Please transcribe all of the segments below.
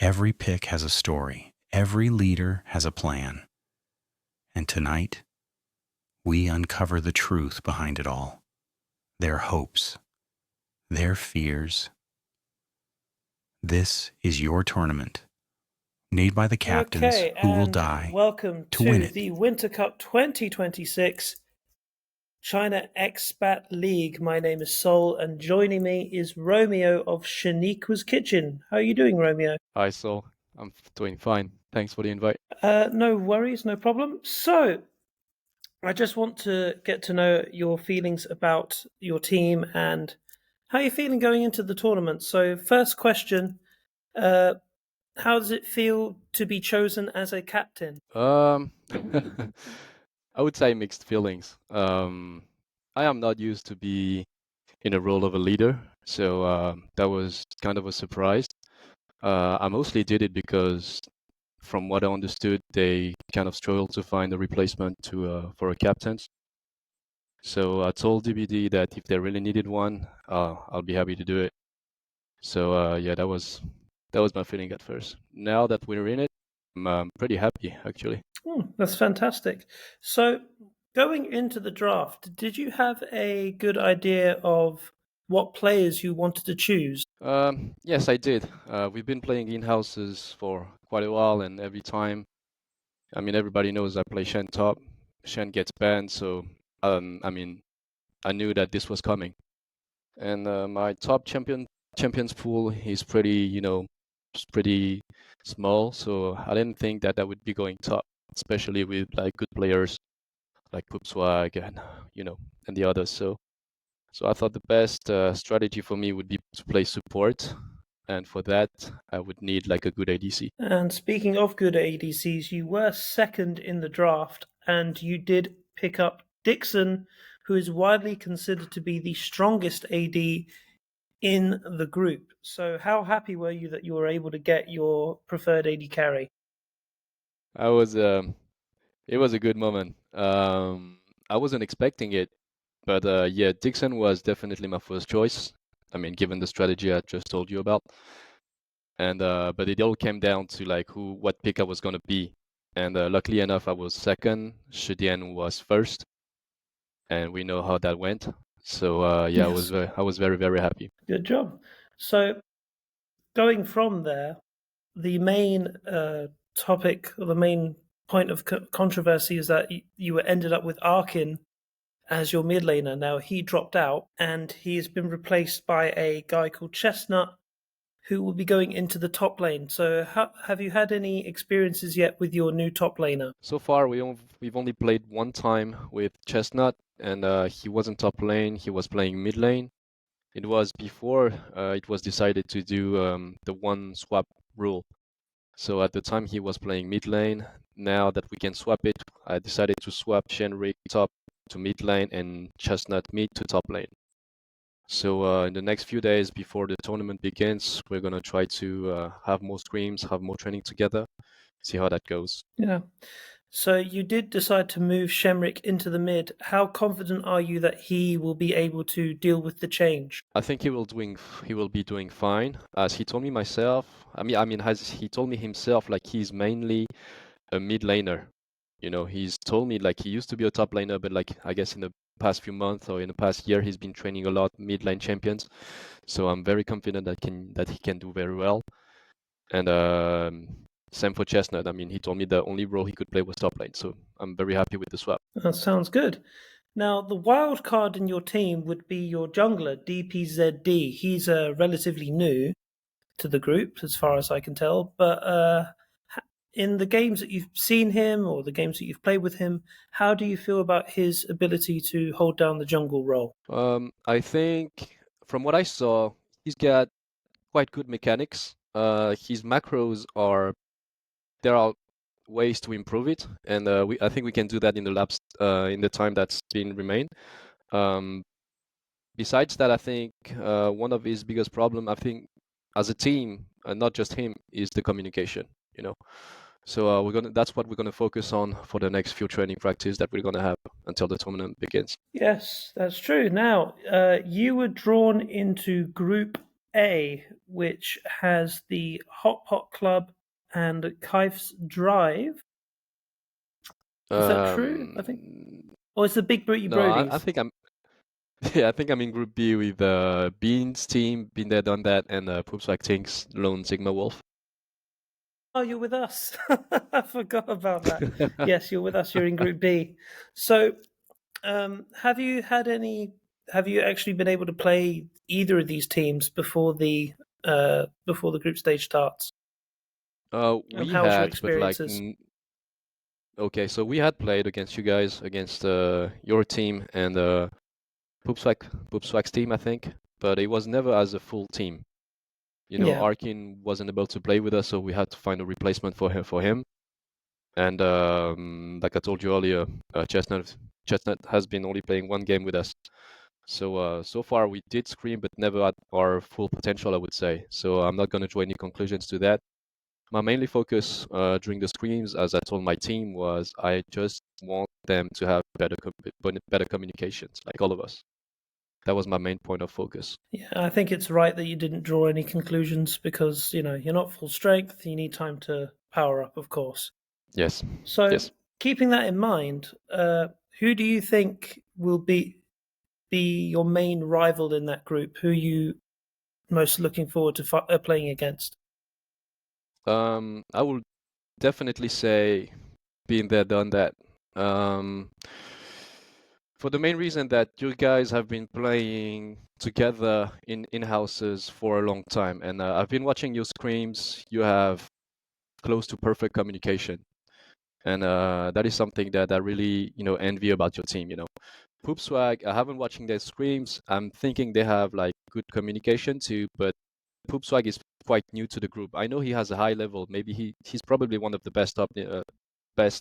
Every pick has a story. Every leader has a plan. And tonight, we uncover the truth behind it all. Their hopes, their fears. This is your tournament, made by the captains Okay, who will and die welcome to win to it. the Winter Cup 2026 China Expat League. My name is Sol, and joining me is Romeo of Shaniqua's Kitchen. How are you doing, Romeo? Hi, Sol. I'm doing fine. Thanks for the invite. No worries, no problem. So, I just want to get to know your feelings about your team and how you're feeling going into the tournament. So, first question, how does it feel to be chosen as a captain? Um, I would say mixed feelings. I am not used to be in a role of a leader, so that was kind of a surprise. I mostly did it because, from what I understood, they kind of struggled to find a replacement for a captain. So I told DBD that if they really needed one, I'll be happy to do it. So yeah, that was my feeling at first. Now that we're in it, I'm pretty happy actually. That's fantastic. So, going into the draft, did you have a good idea of what players you wanted to choose? Yes, I did. We've been playing in-houses for quite a while, and every time, I mean, everybody knows I play Shen top. Shen gets banned, so I mean, I knew that this was coming. And my top champions pool is pretty, it's pretty small, so I didn't think that would be going top, especially with like good players like Poop Swag and and the others. So I thought the best strategy for me would be to play support, and for that I would need like a good ADC. And speaking of good ADCs, you were second in the draft, and you did pick up Dixon, who is widely considered to be the strongest AD in the group. So, how happy were you that you were able to get your preferred AD carry? I was it was a good moment. I wasn't expecting it, but yeah, Dixon was definitely my first choice. I mean, given the strategy I just told you about. And but it all came down to like what pick I was gonna be. And luckily enough, I was second. Shidian was first, and we know how that went. So yeah, Yes. I was very very happy. Good job. So, going from there, the main topic or the main point of controversy is that you ended up with Arkin as your mid laner. Now he dropped out and he has been replaced by a guy called Chestnut who will be going into the top lane. So have you had any experiences yet with your new top laner? So far, we've only played one time with Chestnut, and he wasn't top lane. He was playing mid lane. It was before it was decided to do the one swap rule. So at the time he was playing mid lane. Now that we can swap it, I decided to swap Shenrik top to mid lane and Chestnut mid to top lane. So in the next few days before the tournament begins, we're gonna try to have more screams, have more training together, see how that goes. Yeah. So you did decide to move Shemrick into the mid. How confident are you that he will be able to deal with the change? I think he will be doing fine. As he told me myself, as he told me himself, like he's mainly a mid laner. You know, he's told me like he used to be a top laner, but like I guess in the past few months or in the past year, he's been training a lot mid lane champions. So I'm very confident that he can do very well. And same for Chestnut. I mean, he told me the only role he could play was top lane. So I'm very happy with the swap. That sounds good. Now, the wild card in your team would be your jungler, DPZD. He's relatively new to the group, as far as I can tell. But in the games that you've seen him or the games that you've played with him, how do you feel about his ability to hold down the jungle role? I think from what I saw, he's got quite good mechanics. His macros are there are ways to improve it, and I think we can do that in the time that's been remained. Um, Besides that, I think one of his biggest problem, I think, as a team, and not just him, is the communication. You know, so that's what we're gonna focus on for the next few training practice that we're gonna have until the tournament begins. Yes, that's true. Now, you were drawn into Group A, which has the Hot Pot Club and Kaif's Drive. Is that true? I think, or it's the Big Booty No, Brodies. I think I'm. Yeah, I think I'm in Group B with Bean's team, Been There, Done That, and Poops Like Tink's Lone Sigma Wolf. Oh, you're with us. I forgot about that. Yes, you're with us. You're in Group B. So, have you had any? Have you actually been able to play either of these teams before the group stage starts? And We how was your had, but like, experiences? okay, so we had played against you guys, against your team and Poopswag's team, I think, but it was never as a full team. You know, Yeah. Arkin wasn't able to play with us, so we had to find a replacement for him. And like I told you earlier, Chestnut has been only playing one game with us. So so far we did scream, but never at our full potential, I would say. So I'm not going to draw any conclusions to that. My mainly focus during the screams, as I told my team, was I just want them to have better communications, like all of us. That was my main point of focus. Yeah, I think it's right that you didn't draw any conclusions because, you're not full strength. You need time to power up, of course. Yes. So, Yes. keeping that in mind, who do you think will be your main rival in that group? Who are you most looking forward to playing against? I will definitely say Been There, Done That. For the main reason that you guys have been playing together in houses for a long time, and I've been watching your screams. You have close to perfect communication, and that is something that I really envy about your team. Poop Swag, I haven't watching their screams. I'm thinking they have like good communication too, but Poop Swag is quite new to the group. I know he has a high level. Maybe he's probably one of the best,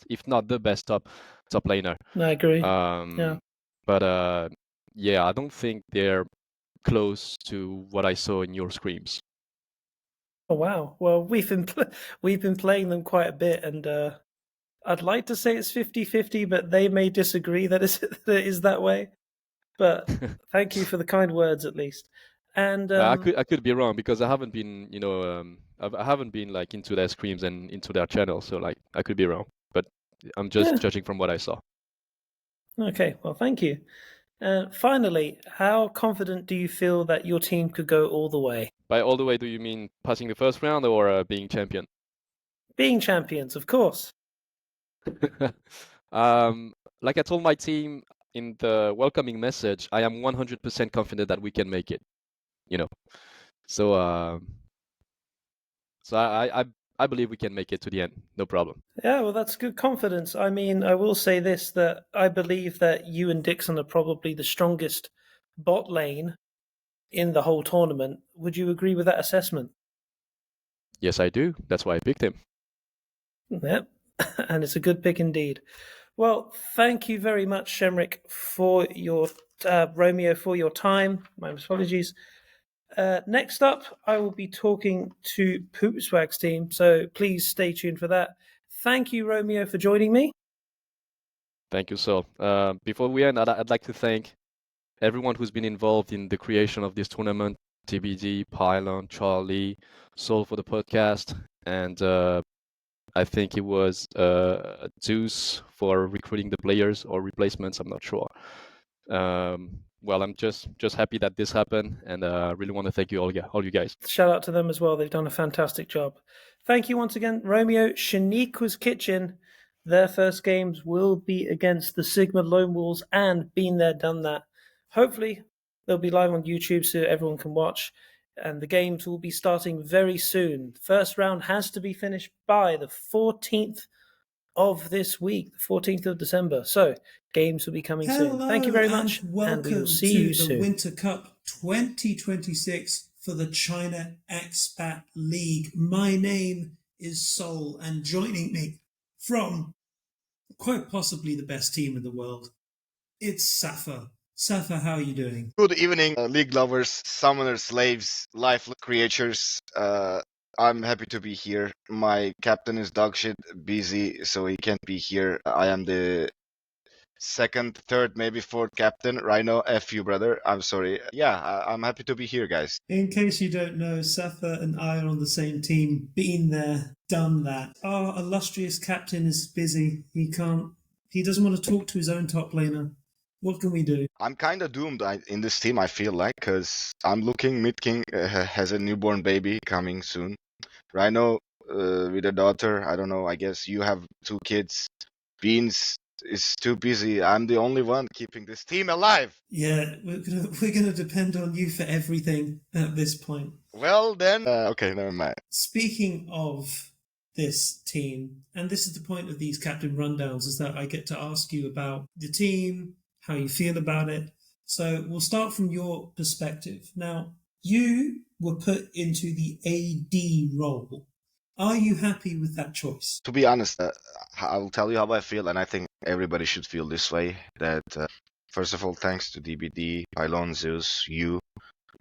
if not the best top laner. I agree. Yeah. But yeah, I don't think they're close to what I saw in your screams. Oh wow. Well, we've been playing them quite a bit, and I'd like to say it's 50-50, but they may disagree that that it is that way. But thank you for the kind words, at least. And I could be wrong because I haven't been I haven't been like into their screams and into their channel, so like I could be wrong, but I'm just judging from what I saw. Okay, well, thank you. Finally, how confident do you feel that your team could go all the way? By all the way, do you mean passing the first round or being champion? Being champions, of course. Like I told my team in the welcoming message, I am 100% confident that we can make it. So I believe we can make it to the end, no problem. Yeah, well, that's good confidence. I mean, I will say this, that I believe that you and Dixon are probably the strongest bot lane in the whole tournament. Would you agree with that assessment? Yes, I do. That's why I picked him. Yep, and it's a good pick indeed. Well, thank you very much, Shemrick, for your Romeo, for your time. My apologies. Next up, I will be talking to Poopswag's team, so please stay tuned for that. Thank you, Romeo, for joining me. Thank you, Sol. Before we end, I'd like to thank everyone who's been involved in the creation of this tournament: TBD, Pylon, Charlie, Sol for the podcast, and I think it was Zeus for recruiting the players or replacements. I'm not sure. Well, I'm just happy that this happened, and really want to thank you all you guys. Shout out to them as well. They've done a fantastic job. Thank you once again, Romeo. Shaniqua's Kitchen. Their first games will be against the Sigma Lone Wolves and Been There, Done That. Hopefully, they'll be live on YouTube so everyone can watch. And the games will be starting very soon. First round has to be finished by the 14th of this week, the 14th of December. So games will be coming soon. Thank you very much, and we will see you soon. Welcome to the Winter Cup 2026 for the China Expat League. My name is Sol, and joining me from quite possibly the best team in the world, it's Safa. Safa, how are you doing? Good evening, league lovers, summoners, slaves, lifeless creatures. I'm happy to be here. My captain is dogshit busy, so he can't be here. I am the second, third, maybe fourth captain. Rhino, F you, brother. I'm sorry. Yeah, I'm happy to be here, guys. In case you don't know, Safa and I are on the same team. Been there, done that. Our illustrious captain is busy. He doesn't want to talk to his own top laner. What can we do? I'm kind of doomed in this team, I feel like, because I'm looking, Mid King has a newborn baby coming soon. Rhino with a daughter, I don't know, I guess you have 2 kids. Beans is too busy. I'm the only one keeping this team alive. Yeah, we're gonna depend on you for everything at this point. Well, then, okay, never mind. Speaking of this team, and this is the point of these captain rundowns, is that I get to ask you about the team, how you feel about it. So we'll start from your perspective. Now, you were put into the AD role. Are you happy with that choice? To be honest, I'll tell you how I feel, and I think everybody should feel this way. That first of all, thanks to DBD, Pylon, Zeus, you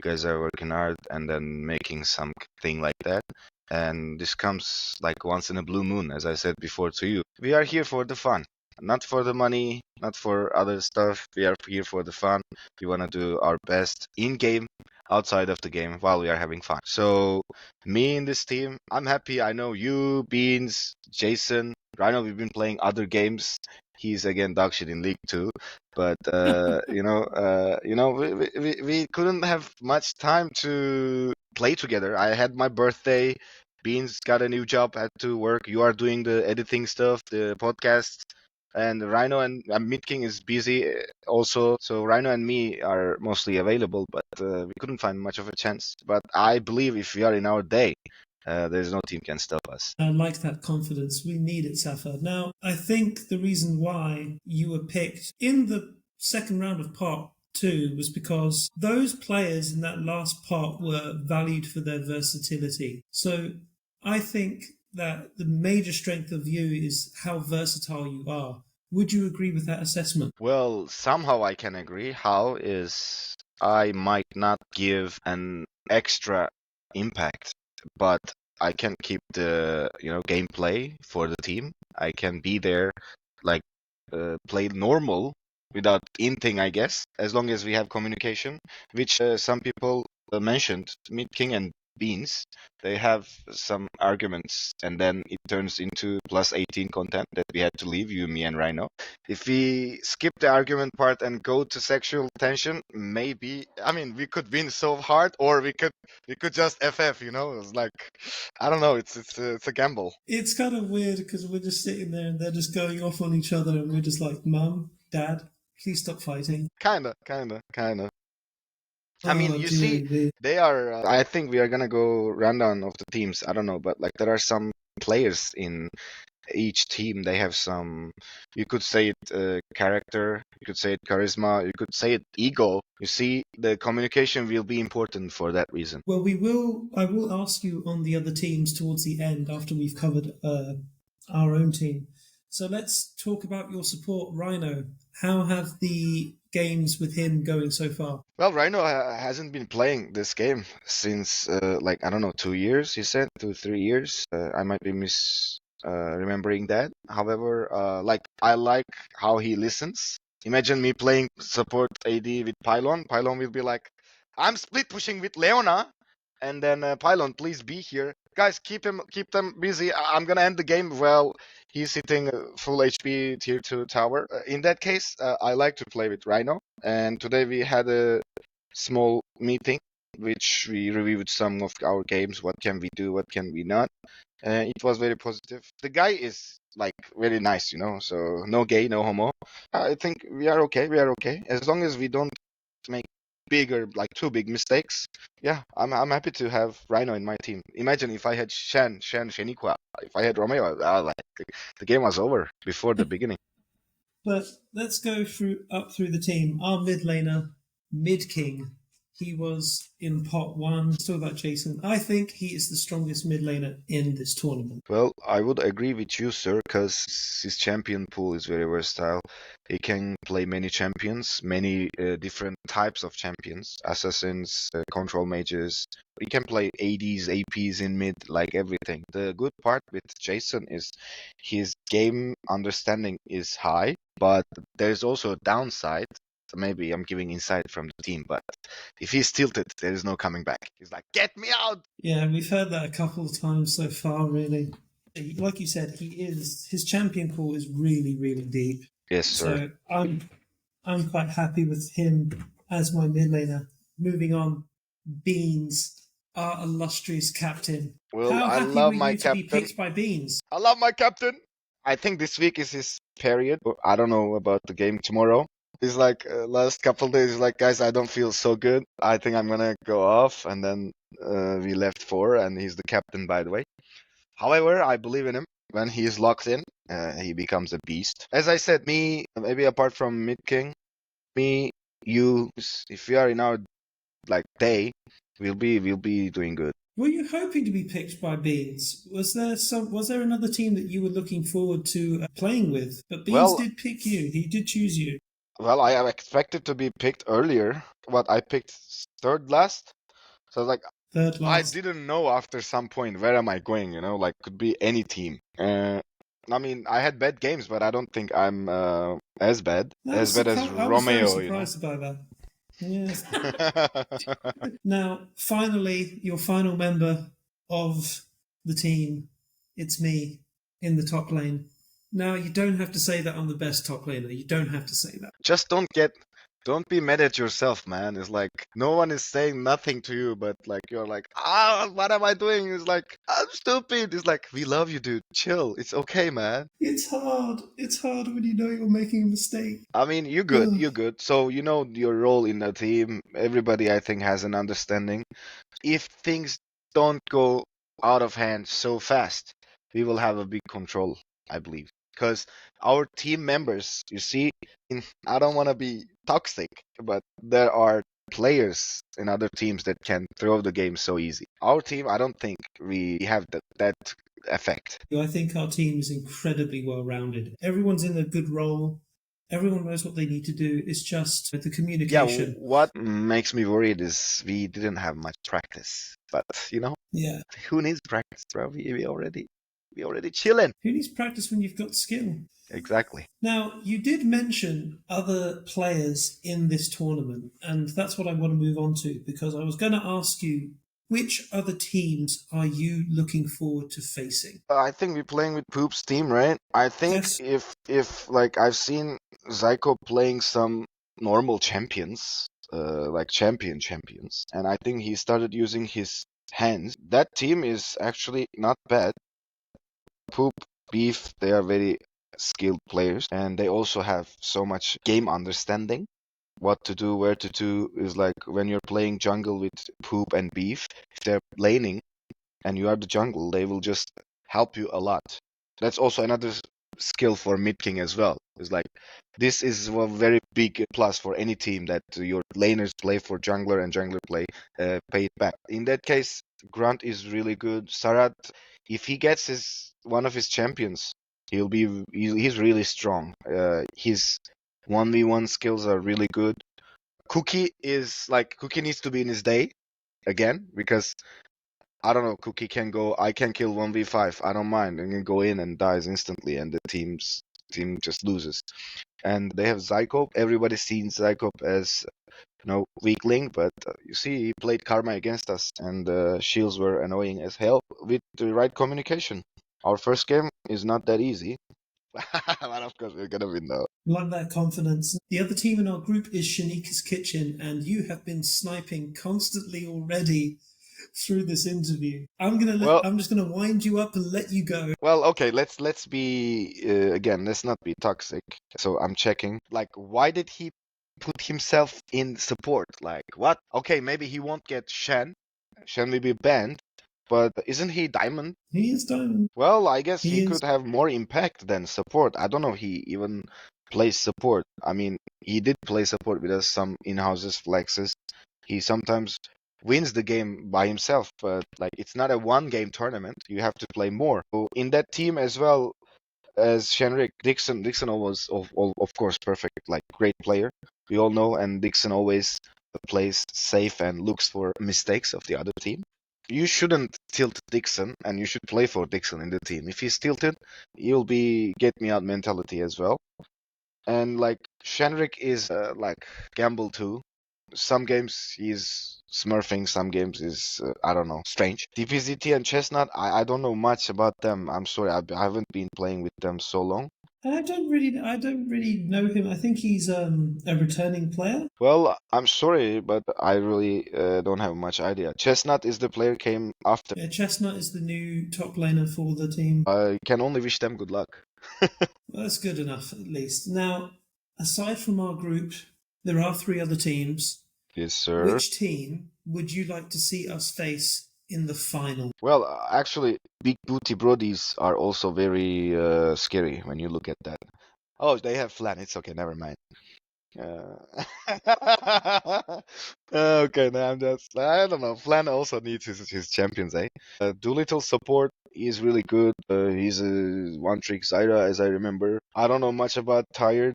guys are working hard and then making something like that. And this comes like once in a blue moon, as I said before to you. We are here for the fun, not for the money, not for other stuff. We are here for the fun. We want to do our best in game, outside of the game, while we are having fun. So me in this team, I'm happy. I know you, Beans, Jason, Rhino. We've been playing other games. He's again dog shit in League 2, but we couldn't have much time to play together. I had my birthday. Beans got a new job, had to work. You are doing the editing stuff, the podcast, and Rhino and Mid King is busy also. So Rhino and me are mostly available, but we couldn't find much of a chance. But I believe if we are in our day, there's no team can stop us. I like that confidence. We need it, Safa. Now, I think the reason why you were picked in the second round of part 2 was because those players in that last part were valued for their versatility. So I think that the major strength of you is how versatile you are. Would you agree with that assessment? Well, somehow I can agree. How is I might not give an extra impact, but I can keep the gameplay for the team. I can be there, like play normal without inting, I guess, as long as we have communication, which some people mentioned, Mid King and Beans, they have some arguments, and then it turns into plus 18 content that we had to leave, you, me, and Rhino. If we skip the argument part and go to sexual tension, maybe, I mean, we could win so hard, or we could just FF, It's like, I don't know, it's a gamble. It's kind of weird because we're just sitting there and they're just going off on each other and we're just like, Mum, Dad, please stop fighting. Kinda. I mean, you see, they are. I think we are gonna go rundown of the teams. I don't know, but like there are some players in each team. They have some. You could say it character. You could say it charisma. You could say it ego. You see, the communication will be important for that reason. Well, I will ask you on the other teams towards the end after we've covered our own team. So let's talk about your support, Rhino. How have the games with him going so far? Well, Rhino hasn't been playing this game since, like, I don't know, 2 years, he said, 3 years. I might be remembering that. However, like, I like how he listens. Imagine me playing support AD with Pylon. Pylon will be like, I'm split pushing with Leona. And then Pylon, please be here. Guys, keep them busy. I'm gonna end the game. Well, he's hitting full HP tier 2 tower. In that case, I like to play with Rhino. And today we had a small meeting, which we reviewed some of our games. What can we do? What can we not? It was very positive. The guy is like very nice, So no gay, no homo. I think we are okay. As long as we don't make two big mistakes. Yeah, I'm happy to have Rhino in my team. Imagine if I had Shaniqua, if I had Romeo, the game was over before the beginning. But let's go up through the team. Our mid laner, Mid King. he was in pot one. Let's talk about Jason. I think he is the strongest mid laner in this tournament. Well, I would agree with you, sir, because his champion pool is very versatile. He can play many champions, many different types of champions, assassins, control mages. He can play ADs, APs in mid, like everything. The good part with Jason is his game understanding is high, but there's also a downside. Maybe I'm giving insight from the team, but if he's tilted, there is no coming back. He's like, get me out! Yeah, we've heard that a couple of times so far, really. Like you said, his champion pool is really, really deep. Yes, sir. So I'm quite happy with him as my mid laner. Moving on, Beans, our illustrious captain. Well, How I happy love were my you to be captain. picked by Beans? I love my captain. I think this week is his period. I don't know about the game tomorrow. It's like last couple days, like, guys, I don't feel so good. I think I'm gonna go off, and then we left 4, and he's the captain, by the way. However, I believe in him. When he is locked in, he becomes a beast. As I said, me, maybe apart from Mid King, me, you, if we are in our like day, we'll be doing good. Were you hoping to be picked by Beans? Was there another team that you were looking forward to playing with? But Beans did pick you. He did choose you. Well, I expected to be picked earlier, but I picked third last. So I was like, third last. I didn't know after some point where am I going, like could be any team. I mean, I had bad games, but I don't think I'm as bad as Romeo. I was very surprised about that. Yes. Now, finally, your final member of the team. It's me in the top lane. Now, you don't have to say that I'm the best top laner. You don't have to say that. Just don't be mad at yourself, man. It's like no one is saying nothing to you, but like you're like, what am I doing? It's like, I'm stupid. It's like, we love you, dude. Chill. It's okay, man. It's hard. It's hard when you know you're making a mistake. I mean, you're good. You're good. So you know your role in the team. Everybody, I think, has an understanding. If things don't go out of hand so fast, we will have a big control, I believe. Because our team members, you see, I don't want to be toxic, but there are players in other teams that can throw the game so easy. Our team, I don't think we have that effect. I think our team is incredibly well-rounded. Everyone's in a good role. Everyone knows what they need to do. It's just the communication. Yeah, what makes me worried is we didn't have much practice. But, yeah, who needs practice, bro? We already chilling. Who needs practice when you've got skill? Exactly. Now, you did mention other players in this tournament, and that's what I want to move on to, because I was going to ask you, which other teams are you looking forward to facing? I think we're playing with Poop's team, right? I think if like I've seen Zyko playing some normal champions, like champions, and I think he started using his hands. That team is actually not bad. Poop, Beef, they are very skilled players, and they also have so much game understanding. What to do, where to do is like when you're playing jungle with Poop and Beef, if they're laning and you are the jungle, they will just help you a lot. That's also another skill for mid king as well. It's like this is a very big plus for any team that your laners play for jungler and jungler pay it back. In that case, Grunt is really good. Sarat, if he gets one of his champions, he's really strong. His 1v1 skills are really good. Cookie needs to be in his day again, because I don't know, Cookie can go, I can kill 1v5, I don't mind, and can go in and dies instantly, and the team just loses. And they have Zyko. Everybody sees Zyko as weakling, but you see, he played Karma against us, and shields were annoying as hell with the right communication. Our first game is not that easy. But of course, we're gonna win though. Like that confidence. The other team in our group is Shanika's Kitchen, and you have been sniping constantly already through this interview. I'm just gonna wind you up and let you go. Well, okay, let's be again. Let's not be toxic. So I'm checking. Like, why did he put himself in support? Like, what? Okay, maybe he won't get Shen. Shen will be banned. But isn't he Diamond? He is Diamond. Well, I guess he could have more impact than support. I don't know if he even plays support. I mean, he did play support with us, some in-houses flexes. He sometimes wins the game by himself, but like it's not a one-game tournament. You have to play more. So in that team as well as Shenrik, Dixon was of course perfect, like great player. We all know, and Dixon always plays safe and looks for mistakes of the other team. You shouldn't tilt Dixon, and you should play for Dixon in the team. If he's tilted, you'll be get me out mentality as well. And like Shenrik is like gamble too. Some games he's smurfing, some games is I don't know, strange. DPZT and Chestnut, I don't know much about them. I'm sorry, I haven't been playing with them so long. I don't really know him. I think he's a returning player. Well, I'm sorry, but I really don't have much idea. Chestnut is the player came after. Yeah, Chestnut is the new top laner for the team. I can only wish them good luck. Well, that's good enough, at least. Now, aside from our group, there are 3 other teams. Yes, sir. Which team would you like to see us face in the final? Well, actually, big booty brodies are also very scary when you look at that. Oh, they have Flan. It's okay. Never mind. Okay, now I don't know. Flan also needs his champions, eh? Doolittle support is really good. He's a one-trick Zyra, as I remember. I don't know much about Tired.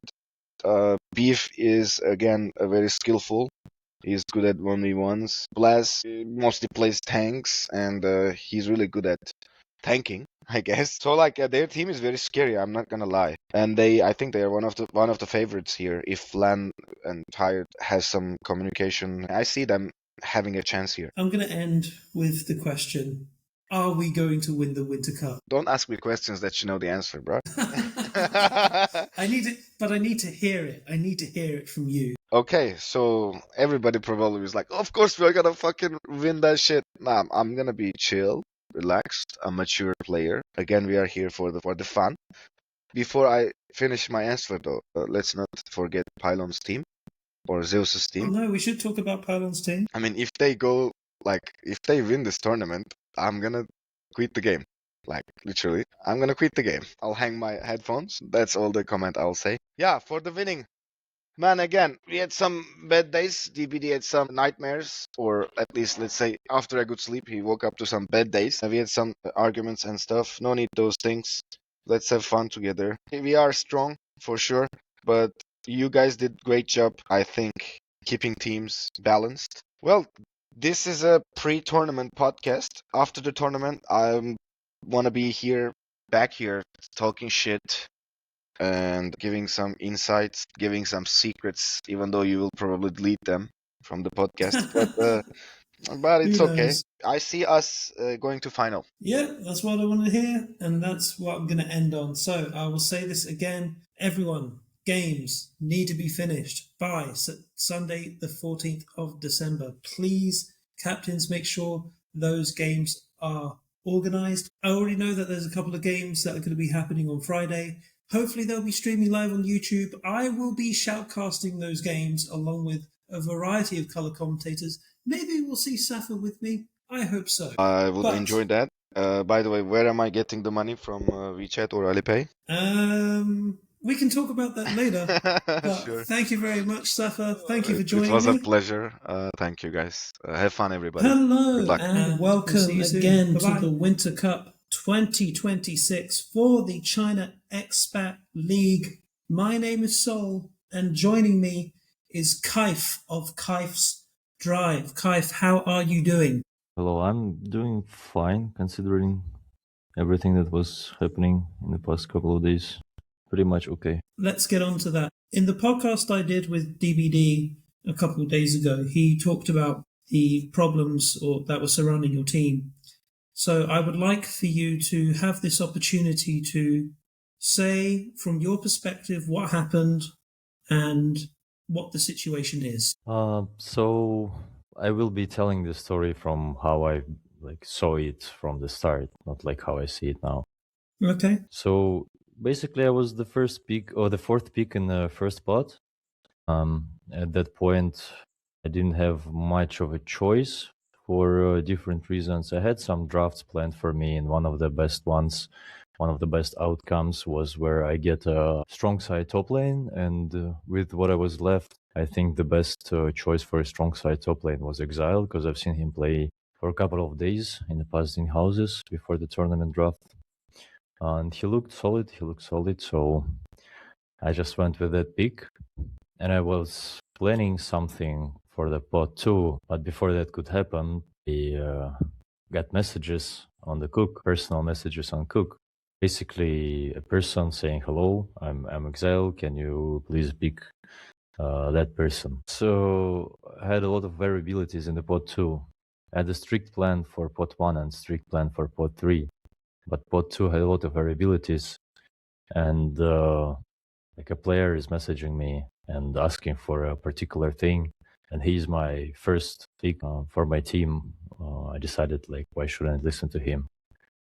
Beef is, again, very skillful. He's good at 1v1s. Blast mostly plays tanks, and he's really good at tanking, I guess. So like their team is very scary. I'm not gonna lie, and I think they are one of the favorites here. If Lan and Tired has some communication, I see them having a chance here. I'm going to end with the question: are we going to win the Winter Cup? Don't ask me questions that you know the answer, bro. I need it, but I need to hear it. I need to hear it from you. Okay, so everybody probably was like, of course we're gonna fucking win that shit. Nah, I'm gonna be chill, relaxed, a mature player. Again, we are here for the fun. Before I finish my answer though, let's not forget Pylon's team or Zeus's Oh, team. no, we should talk about Pylon's team. I mean, if they win this tournament, I'm gonna quit the game. Like, literally, I'm gonna quit the game. I'll hang my headphones. That's all the comment I'll say. Yeah, for the winning. Man, again, we had some bad days. DBD had some nightmares, or at least, let's say, after a good sleep, he woke up to some bad days. We had some arguments and stuff. No need those things. Let's have fun together. We are strong, for sure, but you guys did great job, I think, keeping teams balanced. Well, this is a pre-tournament podcast. After the tournament, I want to be back here, talking shit, and giving some insights, giving some secrets, even though you will probably delete them from the podcast. But it's Who okay. knows? I see us going to final. Yeah, that's what I want to hear, and that's what I'm going to end on. So I will say this again. Everyone, games need to be finished by Sunday, the 14th of December. Please, captains, make sure those games are organised. I already know that there's a couple of games that are going to be happening on Friday. Hopefully they'll be streaming live on YouTube. I will be shoutcasting those games along with a variety of colour commentators. Maybe we'll see Safa with me. I hope so. I would But- enjoy that. By the way, where am I getting the money from? WeChat or Alipay? We can talk about that later. But Sure. Thank you very much, Safa. Thank you for joining It was me. a pleasure. Thank you, guys. Have fun, everybody. Hello Good luck. and welcome see you soon. again Bye-bye. to the Winter Cup 2026 for the China Expat League. My name is Sol, and joining me is Kaif of Kaif's Drive. Kaif, how are you doing? Hello, I'm doing fine considering everything that was happening in the past couple of days. Pretty much okay. Let's get on to that. In the podcast I did with DBD a couple of days ago, he talked about the problems that were surrounding your team. So I would like for you to have this opportunity to say from your perspective what happened and what the situation is. So I will be telling the story from how I saw it from the start, not like how I see it now. Okay. So basically, I was the first pick or the fourth pick in the first spot. At that point, I didn't have much of a choice for different reasons. I had some drafts planned for me, and one of the best ones, one of the best outcomes was where I get a strong side top lane, and with what I was left, I think the best choice for a strong side top lane was Exile, because I've seen him play for a couple of days in the past in houses before the tournament draft. And he looked solid, so I just went with that pick. And I was planning something for the pot too, but before that could happen, I got messages on the Cook, personal messages on Cook. Basically, a person saying, "Hello, I'm Exile. Can you please pick that person?" So I had a lot of variabilities in the pot 2. I had a strict plan for pot 1 and strict plan for pot 3, but pot 2 had a lot of variabilities, and like a player is messaging me and asking for a particular thing, and he's my first pick for my team. I decided, like, why shouldn't I listen to him?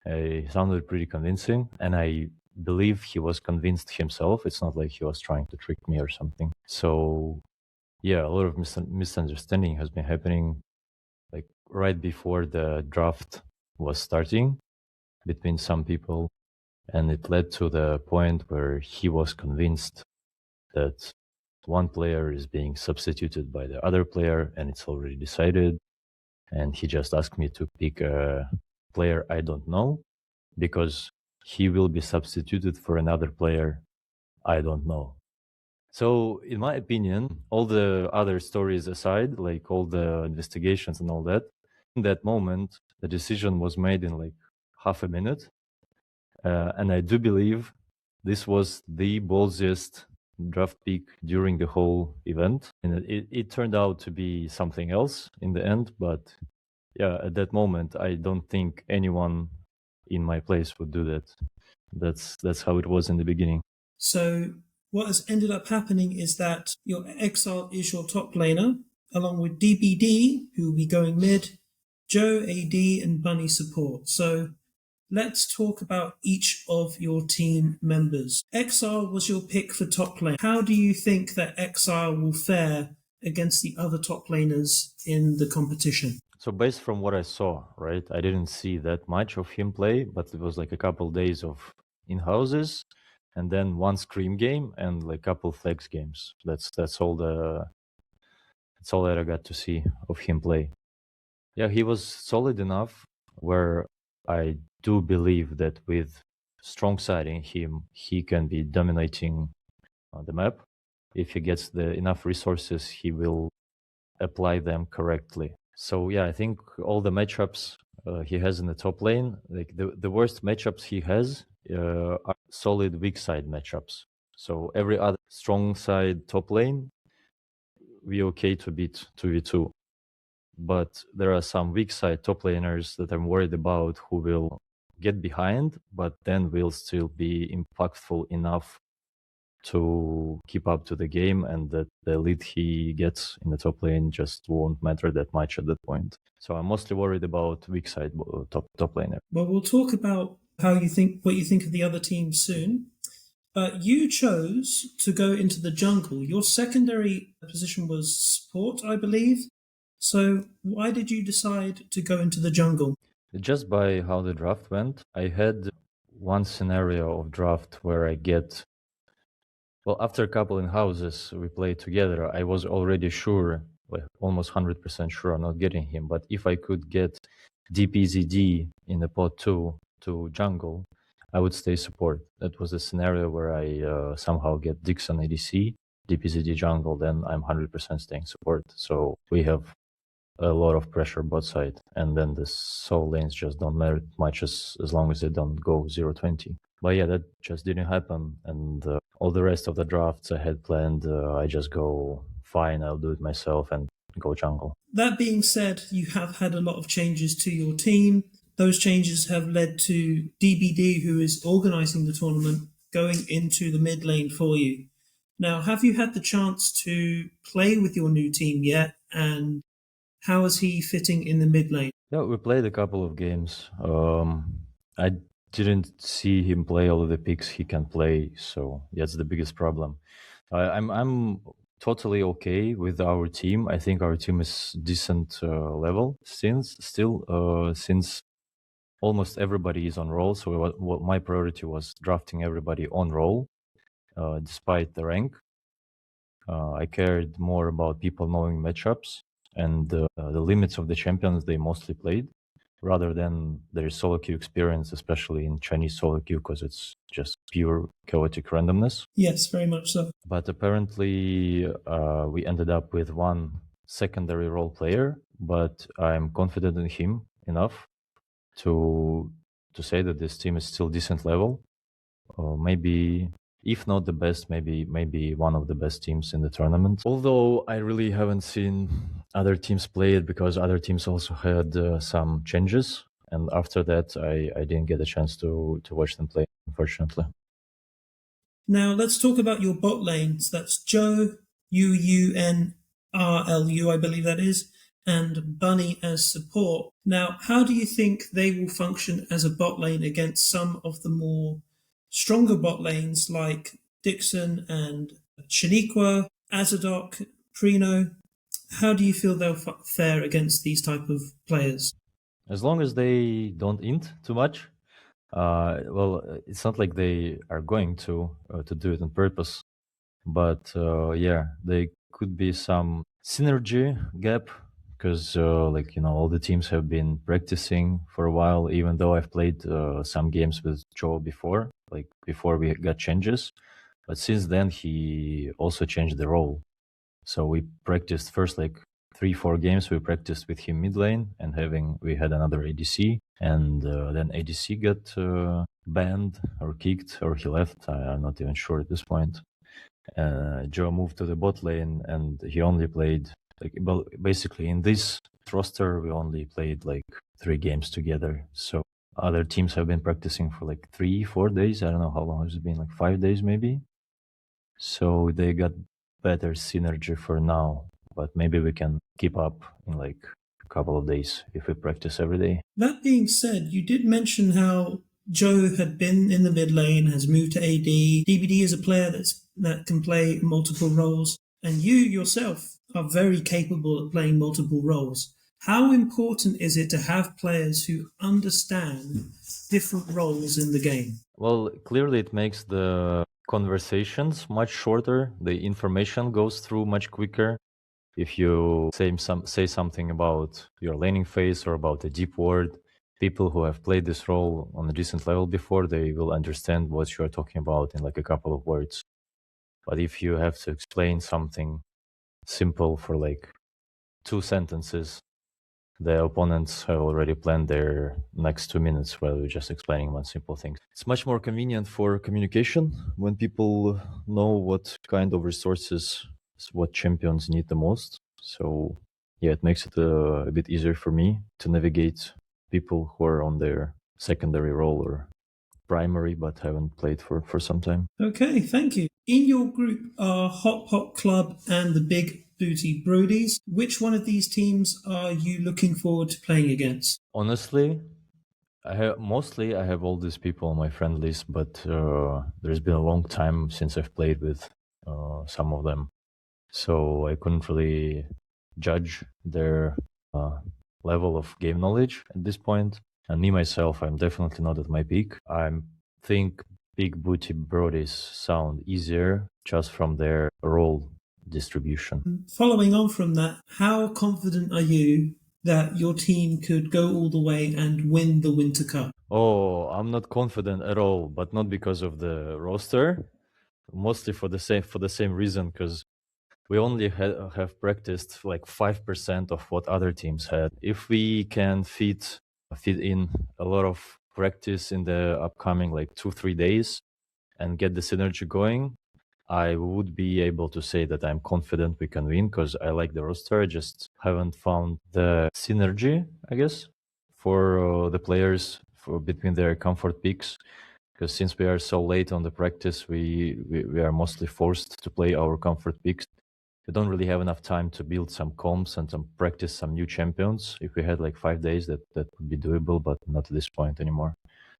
He sounded pretty convincing, and I believe he was convinced himself. It's not like he was trying to trick me or something. So yeah, a lot of misunderstanding has been happening, like right before the draft was starting between some people, and it led to the point where he was convinced that one player is being substituted by the other player, and it's already decided, and he just asked me to pick a player I don't know because he will be substituted for another player I don't know. So in my opinion, all the other stories aside, like all the investigations and all that, in that moment the decision was made in like half a minute, and I do believe this was the ballsiest draft pick during the whole event, and it turned out to be something else in the end, but yeah, at that moment I don't think anyone in my place would do that. That's how it was in the beginning. So what has ended up happening is that your Exile is your top laner, along with DBD, who will be going mid, Joe, AD, and Bunny support. So let's talk about each of your team members. Exile was your pick for top lane. How do you think that Exile will fare against the other top laners in the competition? So based from what I saw, right, I didn't see that much of him play, but it was like a couple days of in-houses and then one scream game and like couple flex games. That's all that I got to see of him play. Yeah, he was solid enough where I do believe that with strong siding him, he can be dominating the map. If he gets enough resources, he will apply them correctly. So yeah, I think all the matchups he has in the top lane, like the worst matchups he has are solid weak side matchups. So every other strong side top lane, we okay to beat 2v2. But there are some weak side top laners that I'm worried about who will get behind, but then will still be impactful enough to keep up to the game, and that the lead he gets in the top lane just won't matter that much at that point. So I'm mostly worried about weak side top laner. Well, we'll talk about what you think of the other teams soon. You chose to go into the jungle. Your secondary position was support, I believe. So why did you decide to go into the jungle? Just by how the draft went, I had one scenario of draft where I get, well, after a couple in houses we played together, I was already sure, like almost 100% sure I'm not getting him. But if I could get DPZD in the pot 2 to jungle, I would stay support. That was a scenario where I somehow get Dixon ADC, DPZD jungle, then I'm 100% staying support. So we have a lot of pressure bot side, and then the solo lanes just don't matter much as long as they don't go 0-20. But yeah, that just didn't happen, and all the rest of the drafts I had planned, I just go, fine, I'll do it myself and go jungle. That being said, you have had a lot of changes to your team. Those changes have led to DBD, who is organising the tournament, going into the mid lane for you. Now, have you had the chance to play with your new team yet? And how is he fitting in the mid lane? Yeah, we played a couple of games. I didn't see him play all of the picks he can play, so that's the biggest problem. I'm totally okay with our team. I think our team is decent level since almost everybody is on roll. So what my priority was drafting everybody on roll, despite the rank. I cared more about people knowing matchups and the limits of the champions they mostly played, rather than their solo queue experience, especially in Chinese solo queue, because it's just pure chaotic randomness. Yes, very much so. But apparently, we ended up with one secondary role player, but I'm confident in him enough to say that this team is still decent level. Maybe, if not the best, maybe one of the best teams in the tournament. Although I really haven't seen other teams play it, because other teams also had some changes, and after that I didn't get a chance to watch them play, unfortunately. Now let's talk about your bot lanes. That's Joe, UUNRLU, I believe that is, and Bunny as support. Now, how do you think they will function as a bot lane against some of the more stronger bot lanes like Dixon and Shaniqua, Azadok, Prino? How do you feel they'll fare against these type of players? As long as they don't int too much, well, it's not like they are going to do it on purpose, but yeah, there could be some synergy gap, because all the teams have been practicing for a while, even though I've played some games with Joe before, like before we got changes, but since then he also changed the role. So we practiced first like 3-4 games. We practiced with him mid lane, and we had another ADC, and then ADC got banned or kicked, or he left. I'm not even sure at this point. Joe moved to the bot lane, and he only played basically in this roster we only played like 3 games together. So other teams have been practicing for like 3-4 days. I don't know how long it's been, like 5 days maybe. So they got better synergy for now, but maybe we can keep up in like a couple of days if we practice every day. That being said, you did mention how Joe had been in the mid lane, has moved to AD. DBD is a player that can play multiple roles, and you yourself are very capable of playing multiple roles. How important is it to have players who understand different roles in the game? Well, clearly it makes the conversations much shorter. The information goes through much quicker. If you say something about your laning phase or about a deep ward, people who have played this role on a decent level before, they will understand what you're talking about in like a couple of words. But if you have to explain something simple for like 2 sentences, the opponents have already planned their next 2 minutes while you're just explaining one simple thing. It's much more convenient for communication when people know what kind of resources, what champions need the most. So yeah, it makes it a bit easier for me to navigate people who are on their secondary role or primary but haven't played for some time. Okay, thank you. In your group are Hop Hop Club and the Big Booty Brodies. Which one of these teams are you looking forward to playing against? Honestly, I have all these people on my friend list, but there's been a long time since I've played with some of them, so I couldn't really judge their level of game knowledge at this point. And me myself, I'm definitely not at my peak. I think Big Booty Brodies sound easier just from their role distribution. Following on from that, how confident are you that your team could go all the way and win the Winter Cup? Oh, I'm not confident at all, but not because of the roster, mostly for the same reason, because we only have practiced like 5% of what other teams had. If we can fit in a lot of practice in the upcoming like 2-3 days and get the synergy going, I would be able to say that I'm confident we can win, because I like the roster. I just haven't found the synergy, I guess, for the players between their comfort picks. Because since we are so late on the practice, we are mostly forced to play our comfort picks. We don't really have enough time to build some comps and practice some new champions. If we had like 5 days, that would be doable, but not at this point anymore.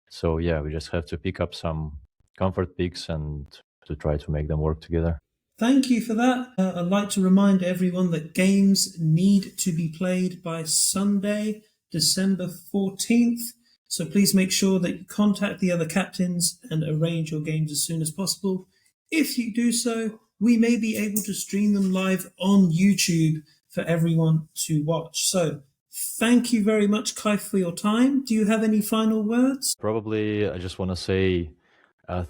So yeah, we just have to pick up some comfort picks and to try to make them work together. Thank you for that. I'd like to remind everyone that games need to be played by Sunday, December 14th. So please make sure that you contact the other captains and arrange your games as soon as possible. If you do so, we may be able to stream them live on YouTube for everyone to watch. So thank you very much, Kai, for your time. Do you have any final words? Probably I just want to say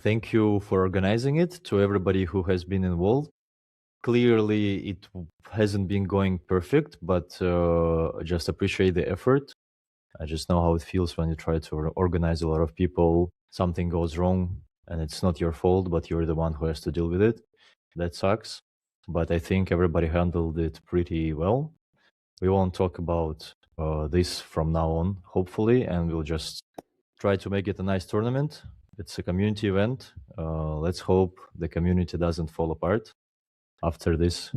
thank you for organizing it to everybody who has been involved. Clearly, it hasn't been going perfect, but I just appreciate the effort. I just know how it feels when you try to organize a lot of people. Something goes wrong, and it's not your fault, but you're the one who has to deal with it. That sucks. But I think everybody handled it pretty well. We won't talk about this from now on, hopefully, and we'll just try to make it a nice tournament. It's a community event. Let's hope the community doesn't fall apart after this.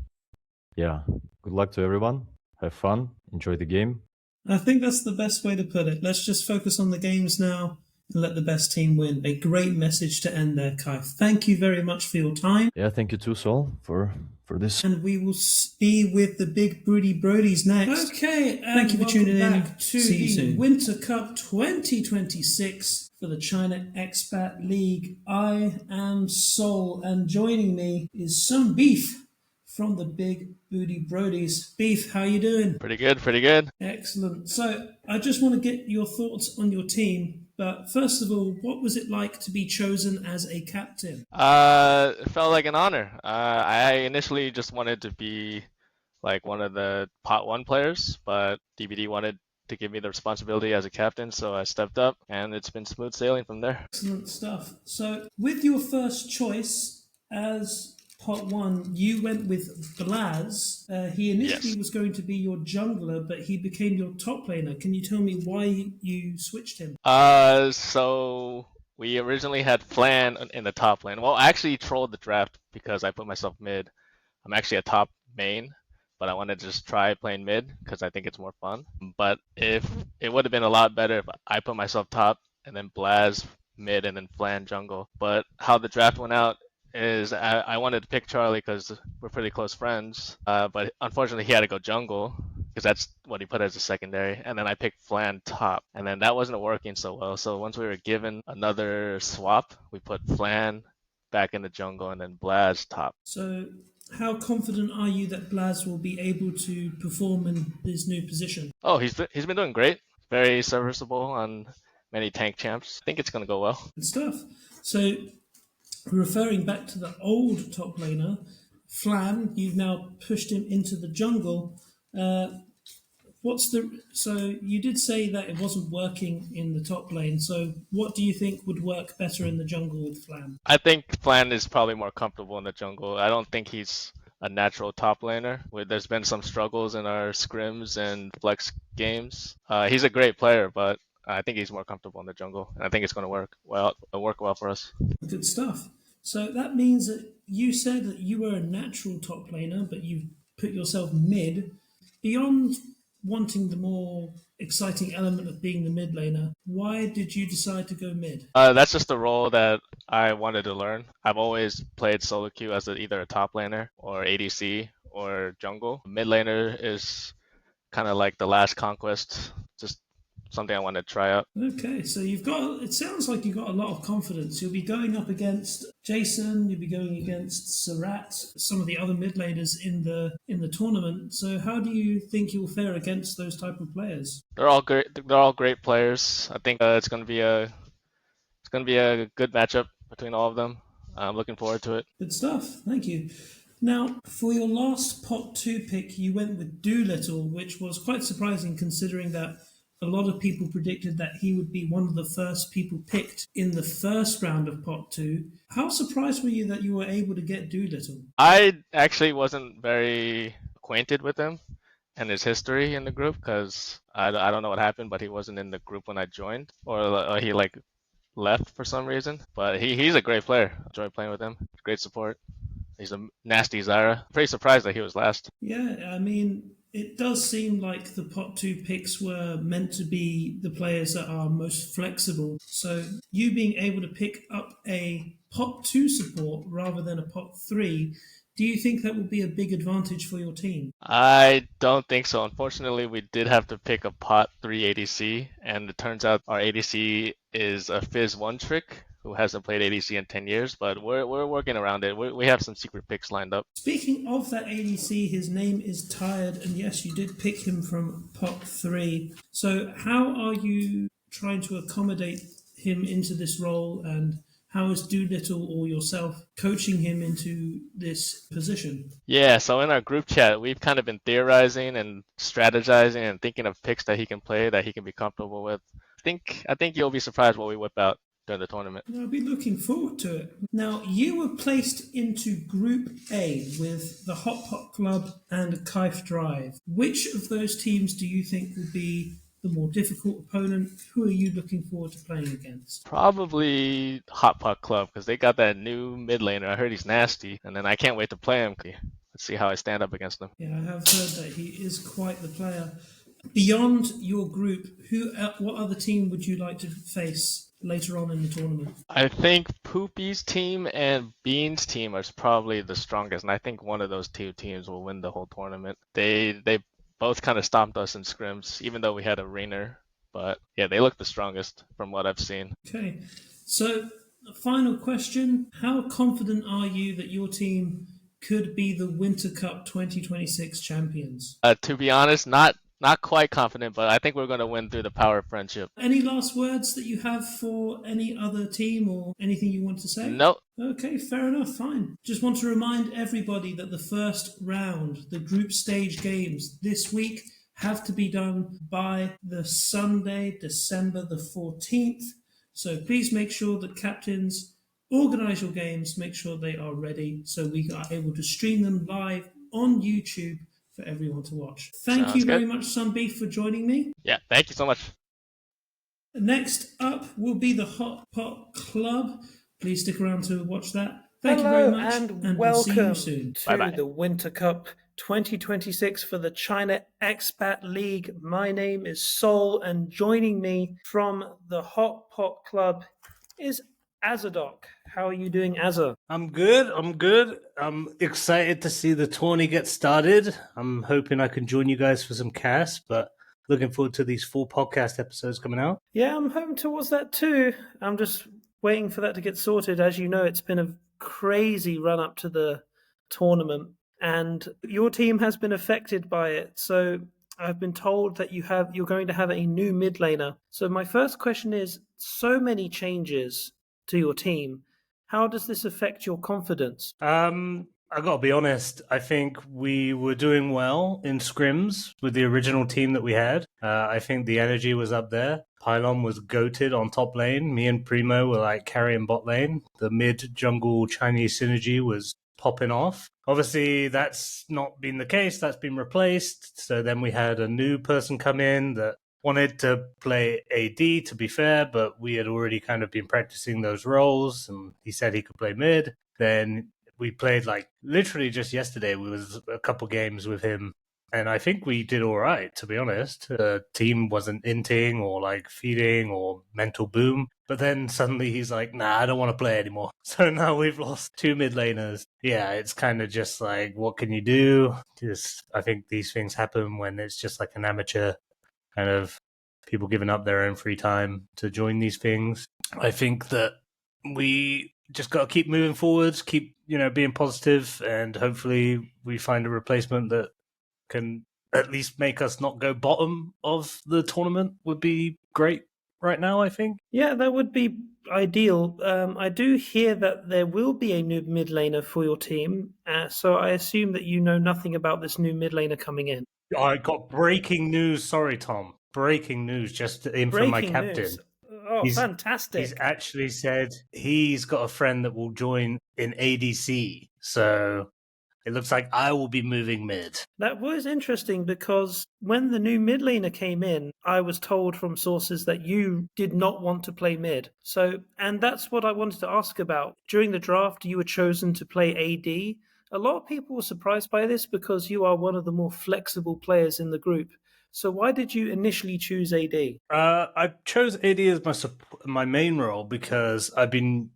Yeah, good luck to everyone. Have fun, enjoy the game. I think that's the best way to put it. Let's just focus on the games now and let the best team win. A great message to end there, Kai. Thank you very much for your time. Yeah, thank you too, Sol, for this. And we will be with the big broody brodies next. Okay, thank you for tuning in. To See you the soon. Winter Cup 2026 for the China Expat League. I am Sol, and joining me is some beef from the big booty brodies. Beef, how you doing? Pretty good, pretty good. Excellent. So I just want to get your thoughts on your team. But first of all, what was it like to be chosen as a captain? It felt like an honor. I initially just wanted to be like one of the pot one players, but DBD wanted to give me the responsibility as a captain, so I stepped up, and it's been smooth sailing from there. Excellent stuff. So with your first choice as pot one, you went with Blaz. He initially Yes. was going to be your jungler, but he became your top laner. Can you tell me why you switched him? So we originally had Flan in the top lane. Well, I actually trolled the draft because I put myself mid. I'm actually a top main, but I wanted to just try playing mid because I think it's more fun. But if it would have been a lot better if I put myself top and then Blaz mid and then Flan jungle. But how the draft went out is I wanted to pick Charlie because we're pretty close friends. But unfortunately, he had to go jungle because that's what he put as a secondary. And then I picked Flan top, and then that wasn't working so well. So once we were given another swap, we put Flan back in the jungle and then Blaz top. So how confident are you that Blaz will be able to perform in his new position? Oh, he's been doing great. Very serviceable on many tank champs. I think it's gonna go well. Good stuff. So referring back to the old top laner, Flan, you've now pushed him into the jungle. So you did say that it wasn't working in the top lane. So what do you think would work better in the jungle with Flan? I think Flan is probably more comfortable in the jungle. I don't think he's a natural top laner. There's been some struggles in our scrims and flex games. He's a great player, but I think he's more comfortable in the jungle, and I think it's going to work well for us. Good stuff. So that means that you said that you were a natural top laner, but you've put yourself mid. Beyond wanting the more exciting element of being the mid laner, why did you decide to go mid? That's just the role that I wanted to learn. I've always played solo queue as either a top laner or ADC or jungle. Mid laner is kind of like the last conquest, just something I want to try out. Okay, so it sounds like you've got a lot of confidence. You'll be going up against Jason, you'll be going against Sarat, some of the other mid laners in the tournament. So how do you think you'll fare against those type of players? They're all great. They're all great players. I think it's gonna be a good matchup between all of them. I'm looking forward to it. Good stuff. Thank you. Now, for your last pot 2 pick, you went with Doolittle, which was quite surprising considering that a lot of people predicted that he would be one of the first people picked in the first round of pot 2. How surprised were you that you were able to get Doolittle? I actually wasn't very acquainted with him and his history in the group because I don't know what happened, but he wasn't in the group when I joined, or he like left for some reason. But he's a great player. I enjoy playing with him. Great support. He's a nasty Zyra. Pretty surprised that he was last. Yeah, I mean, it does seem like the pot 2 picks were meant to be the players that are most flexible. So you being able to pick up a pot 2 support rather than a pot 3 Do you think that would be a big advantage for your team? I don't think so. Unfortunately, we did have to pick a pot 3 ADC, and it turns out our ADC is a Fizz one trick who hasn't played ADC in 10 years, but we're working around it. We have some secret picks lined up. Speaking of that ADC, his name is Tired, and yes, you did pick him from pot 3. So how are you trying to accommodate him into this role, and how is Doolittle or yourself coaching him into this position? Yeah, so in our group chat, we've kind of been theorizing and strategizing and thinking of picks that he can play that he can be comfortable with. I think you'll be surprised what we whip out during the tournament. I'll be looking forward to it. Now, you were placed into Group A with the Hot Pot Club and Kaif Drive. Which of those teams do you think will be the more difficult opponent? Who are you looking forward to playing against? Probably Hot Pot Club because they got that new mid laner. I heard he's nasty, and then I can't wait to play him. Let's see how I stand up against him. Yeah, I have heard that he is quite the player. Beyond your group, what other team would you like to face later on in the tournament? I think Poopy's team and Bean's team are probably the strongest, and I think one of those two teams will win the whole tournament. They both kind of stomped us in scrims, even though we had a ringer. But yeah, they look the strongest from what I've seen. Okay, so final question. How confident are you that your team could be the Winter Cup 2026 champions? To be honest, not quite confident, but I think we're going to win through the power of friendship. Any last words that you have for any other team or anything you want to say? Nope. Okay, fair enough, fine. Just want to remind everybody that the first round, the group stage games this week, have to be done by the Sunday, December the 14th. So please make sure that captains organise your games, make sure they are ready so we are able to stream them live on YouTube for everyone to watch. Thank you very much, Sunbeef, for joining me. Yeah, thank you so much. Next up will be the Hot Pot Club. Please stick around to watch that. Thank Hello you very much, and we'll see you welcome soon. to Bye-bye. the Winter Cup 2026 for the China Expat League. My name is Sol, and joining me from the Hot Pot Club is Azadok. How are you doing, Azza? I'm good. I'm excited to see the tourney get started. I'm hoping I can join you guys for some cast, but looking forward to these 4 podcast episodes coming out. Yeah, I'm hoping towards that too. I'm just waiting for that to get sorted. As you know, it's been a crazy run up to the tournament, and your team has been affected by it. So I've been told that you're going to have a new mid laner. So my first question is: so many changes to your team. How does this affect your confidence? I gotta be honest, I think we were doing well in scrims with the original team that we had. I think the energy was up there. Pylon was goated on top lane. Me and Primo were like carrying bot lane. The mid jungle Chinese synergy was popping off. Obviously, that's not been the case. That's been replaced. So then we had a new person come in that wanted to play AD, to be fair, but we had already kind of been practicing those roles, and he said he could play mid. Then we played like literally just yesterday. We was a couple games with him, and I think we did all right, to be honest. The team wasn't inting or like feeding or mental boom. But then suddenly he's like, nah, I don't want to play anymore. So now we've lost 2 mid laners. Yeah, it's kind of just like, what can you do? I think these things happen when it's just like an amateur kind of people giving up their own free time to join these things. I think that we just got to keep moving forwards, keep being positive, and hopefully we find a replacement that can at least make us not go bottom of the tournament. Would be great right now, I think. Yeah, that would be ideal. I do hear that there will be a new mid laner for your team, so I assume that you know nothing about this new mid laner coming in. I got breaking news. Sorry, Tom. Breaking news just in from my captain. News. Oh, fantastic. He's actually said he's got a friend that will join in ADC. So it looks like I will be moving mid. That was interesting because when the new mid laner came in, I was told from sources that you did not want to play mid. And that's what I wanted to ask about. During the draft, you were chosen to play AD. A lot of people were surprised by this because you are one of the more flexible players in the group. So why did you initially choose AD? I chose AD as my main role because I've been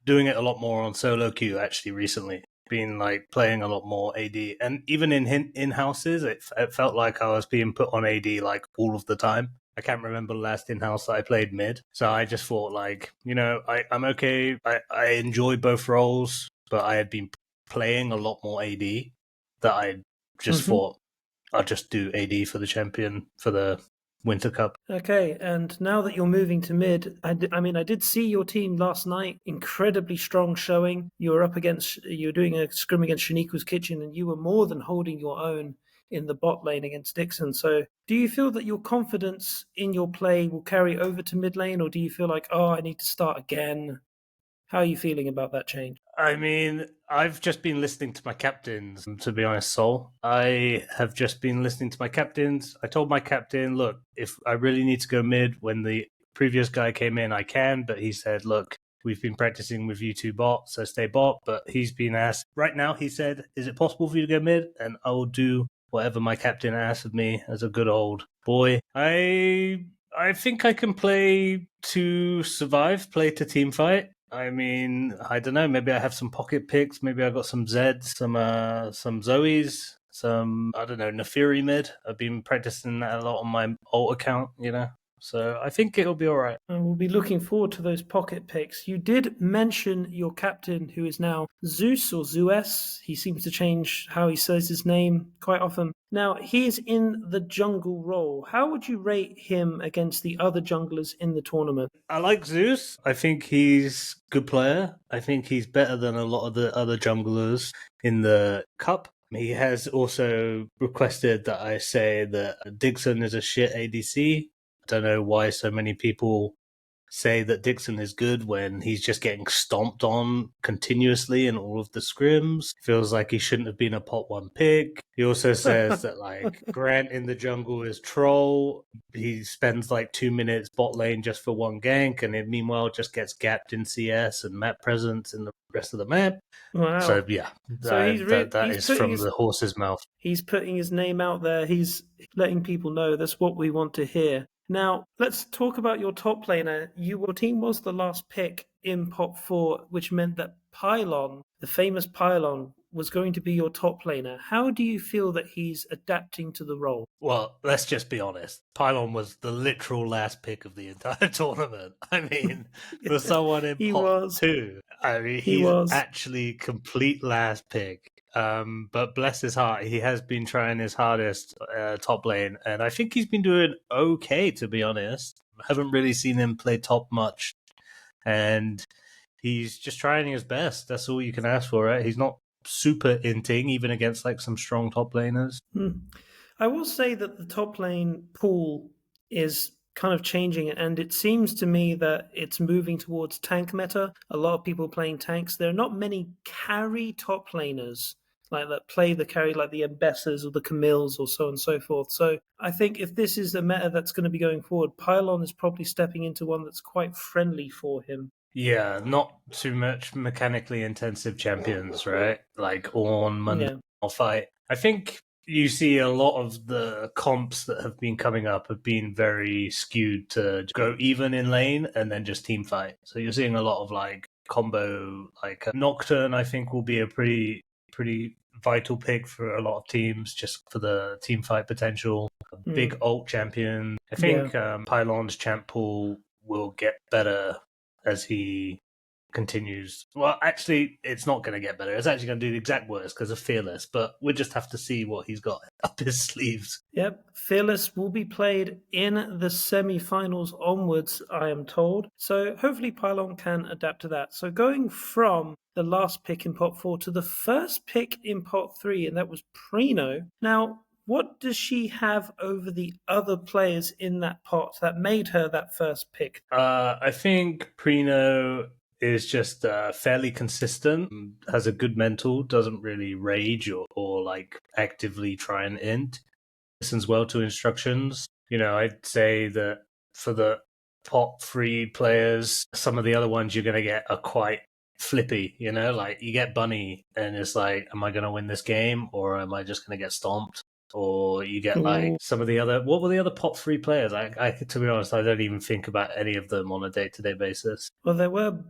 doing it a lot more on solo queue actually recently. been like playing a lot more AD, and even in houses, it felt like I was being put on AD like all of the time. I can't remember the last in-house that I played mid, so I just thought like, I'm okay. I enjoy both roles, but I had been playing a lot more AD that I just thought I'll just do AD for the champion for the Winter Cup. Okay, and now that you're moving to mid, I did see your team last night. Incredibly strong showing. You were doing a scrim against Shaniku's Kitchen, and you were more than holding your own in the bot lane against Dixon. So, do you feel that your confidence in your play will carry over to mid lane, or do you feel like, I need to start again? How are you feeling about that change? I mean, I've just been listening to my captains, to be honest, Sol. I have just been listening to my captains. I told my captain, look, if I really need to go mid when the previous guy came in, I can. But he said, look, we've been practicing with you two bot, so stay bot. But he's been asked, right now, he said, is it possible for you to go mid? And I will do whatever my captain asks of me as a good old boy. I think I can play to survive, play to team fight. I mean, I don't know. Maybe I have some pocket picks. Maybe I got some Zeds, some Zoes, some, I don't know, Nefiri mid. I've been practicing that a lot on my alt account, So I think it'll be all right. And we'll be looking forward to those pocket picks. You did mention your captain, who is now Zeus or Zeus. He seems to change how he says his name quite often. Now, he's in the jungle role. How would you rate him against the other junglers in the tournament? I like Zeus. I think he's a good player. I think he's better than a lot of the other junglers in the cup. He has also requested that I say that Dixon is a shit ADC. I don't know why so many people say that Dixon is good when he's just getting stomped on continuously in all of the scrims. Feels like he shouldn't have been a pot one pick. He also says that like Grant in the jungle is troll. He spends like 2 minutes bot lane just for one gank, and it meanwhile just gets gapped in CS and map presence in the rest of the map. Wow. So yeah, that is from the horse's mouth. He's putting his name out there. He's letting people know that's what we want to hear. Now, let's talk about your top laner. Your team was the last pick in pot 4, which meant that Pylon, the famous Pylon, was going to be your top laner. How do you feel that he's adapting to the role? Well, let's just be honest. Pylon was the literal last pick of the entire tournament. I mean, for someone in pot 2, I mean, he's actually complete last pick. But bless his heart, he has been trying his hardest top lane, and I think he's been doing okay, to be honest. I haven't really seen him play top much, and he's just trying his best. That's all you can ask for, right? He's not super inting, even against like some strong top laners. I will say that the top lane pool is kind of changing, and it seems to me that it's moving towards tank meta. A lot of people playing tanks. There are not many carry top laners like that play the carry, like the Embessers or the Camilles or so on and so forth. So I think if this is the meta that's going to be going forward, Pylon is probably stepping into one that's quite friendly for him. Yeah, not too much mechanically intensive champions, right? Like Ornn, Mundo, Fight. I think you see a lot of the comps that have been coming up have been very skewed to go even in lane and then just team fight. So you're seeing a lot of like combo, like Nocturne, I think will be a pretty vital pick for a lot of teams just for the team fight potential. Big ult champion. I think Pylon's champ pool will get better as he continues. Well, actually, it's not going to get better. It's actually going to do the exact worst because of Fearless, but we'll just have to see what he's got up his sleeves. Yep, Fearless will be played in the semi-finals onwards, I am told. So hopefully Pylon can adapt to that. So going from the last pick in pot 4 to the first pick in pot 3, and that was Prino. Now, what does she have over the other players in that pot that made her that first pick? I think Prino is just fairly consistent, has a good mental, doesn't really rage or like actively try and int, listens well to instructions. I'd say that for the top 3 players, some of the other ones you're going to get are quite flippy, like you get Bunny and it's like, am I going to win this game or am I just going to get stomped? Or you get like some of the other, what were the other pot 3 players? I to be honest, I don't even think about any of them on a day-to-day basis. Well, there were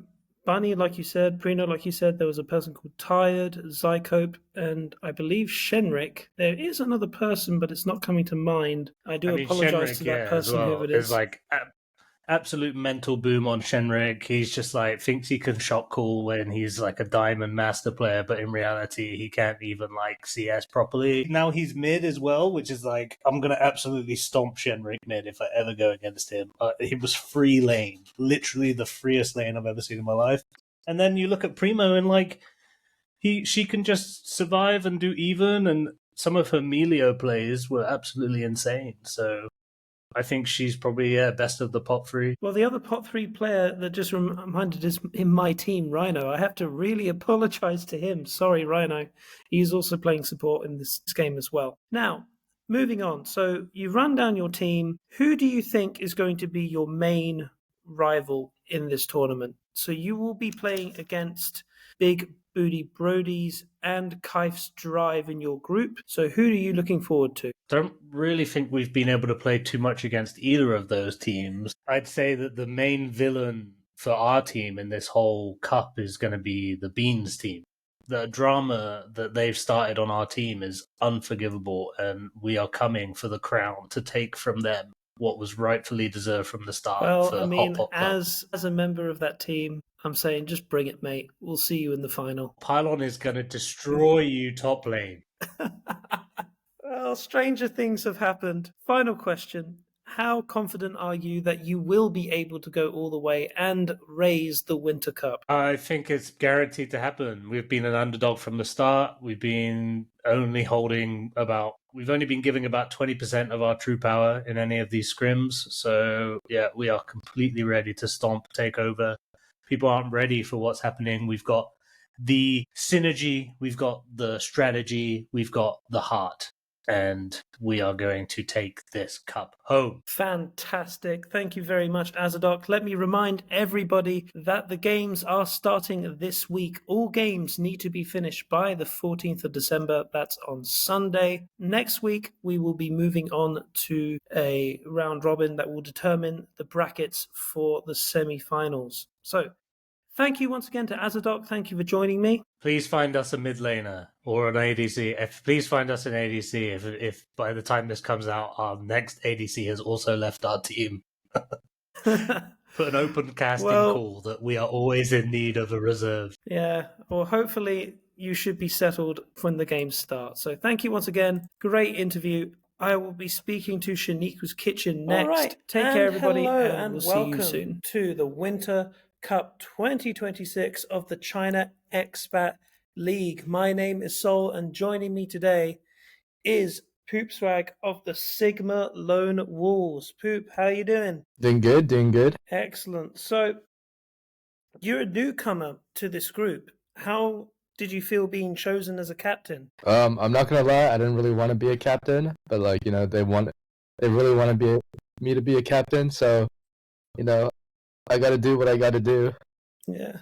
Bunny, like you said, Prino, like you said, there was a person called Tired, Zycope, and I believe Shenrik. There is another person, but it's not coming to mind. I do apologize Shenrik, to that as person, well, whoever it is is. like absolute mental boom on Shenrik. He's just like thinks he can shot call when he's like a diamond master player, but in reality he can't even like CS properly. Now he's mid as well, which is like I'm gonna absolutely stomp Shenrik mid if I ever go against him. He was free lane, literally the freest lane I've ever seen in my life. And then you look at Primo and like she can just survive and do even, and some of her Melio plays were absolutely insane. So I think she's probably best of the pot 3. Well, the other pot 3 player that just reminded is in my team, Rhino. I have to really apologize to him. Sorry, Rhino. He's also playing support in this game as well. Now, moving on. So you run down your team. Who do you think is going to be your main rival in this tournament? So you will be playing against Big Booty Brodies and Kaif's Drive in your group. So who are you looking forward to? Don't really think we've been able to play too much against either of those teams. I'd say that the main villain for our team in this whole cup is going to be the Beans team. The drama that they've started on our team is unforgivable, and we are coming for the crown to take from them what was rightfully deserved from the start. Well, for I mean, Hot Pot Cup. as a member of that team, I'm saying just bring it, mate. We'll see you in the final. Pylon is going to destroy you top lane. Well, stranger things have happened. Final question. How confident are you that you will be able to go all the way and raise the Winter Cup? I think it's guaranteed to happen. We've been an underdog from the start. We've only been giving about 20% of our true power in any of these scrims. So yeah, we are completely ready to stomp, take over. People aren't ready for what's happening. We've got the synergy, we've got the strategy, we've got the heart. And we are going to take this cup home. Fantastic. Thank you very much, Azadoc. Let me remind everybody that the games are starting this week. All games need to be finished by the 14th of December. That's on Sunday. Next week, we will be moving on to a round robin that will determine the brackets for the semi-finals. So, thank you once again to Azadoc. Thank you for joining me. Please find us a mid laner or an ADC. Please find us an ADC if by the time this comes out, our next ADC has also left our team. Put an open casting call that we are always in need of a reserve. Yeah, well, hopefully you should be settled when the games start. So thank you once again. Great interview. I will be speaking to Shaniku's Kitchen next. All right. Take care, everybody, and we'll see you soon. To the Winter Cup 2026 of the China Expat League. My name is Sol, and joining me today is Poop Swag of the Sigma Lone Wolves. Poop, how you doing? Doing good. Excellent. So, you're a newcomer to this group. How did you feel being chosen as a captain? I'm not gonna lie, I didn't really want to be a captain, but they really want me to be a captain, so I gotta do what I gotta do. Yeah.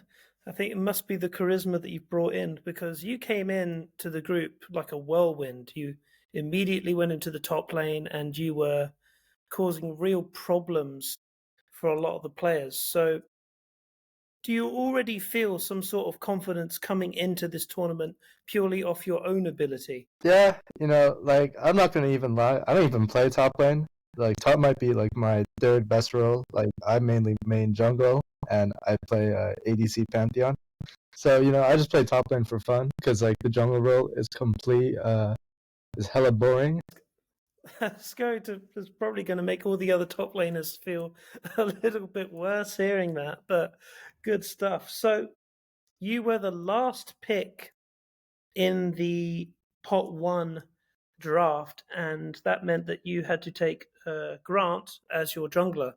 I think it must be the charisma that you've brought in, because you came in to the group like a whirlwind. You immediately went into the top lane and you were causing real problems for a lot of the players. So do you already feel some sort of confidence coming into this tournament purely off your own ability? Yeah, I'm not gonna even lie, I don't even play top lane. Top might be my third best role. I mainly main jungle and I play ADC Pantheon. So, I just play top lane for fun because the jungle role is is hella boring. It's probably going to make all the other top laners feel a little bit worse hearing that, but good stuff. So you were the last pick in the pot 1 draft, and that meant that you had to take Grant as your jungler.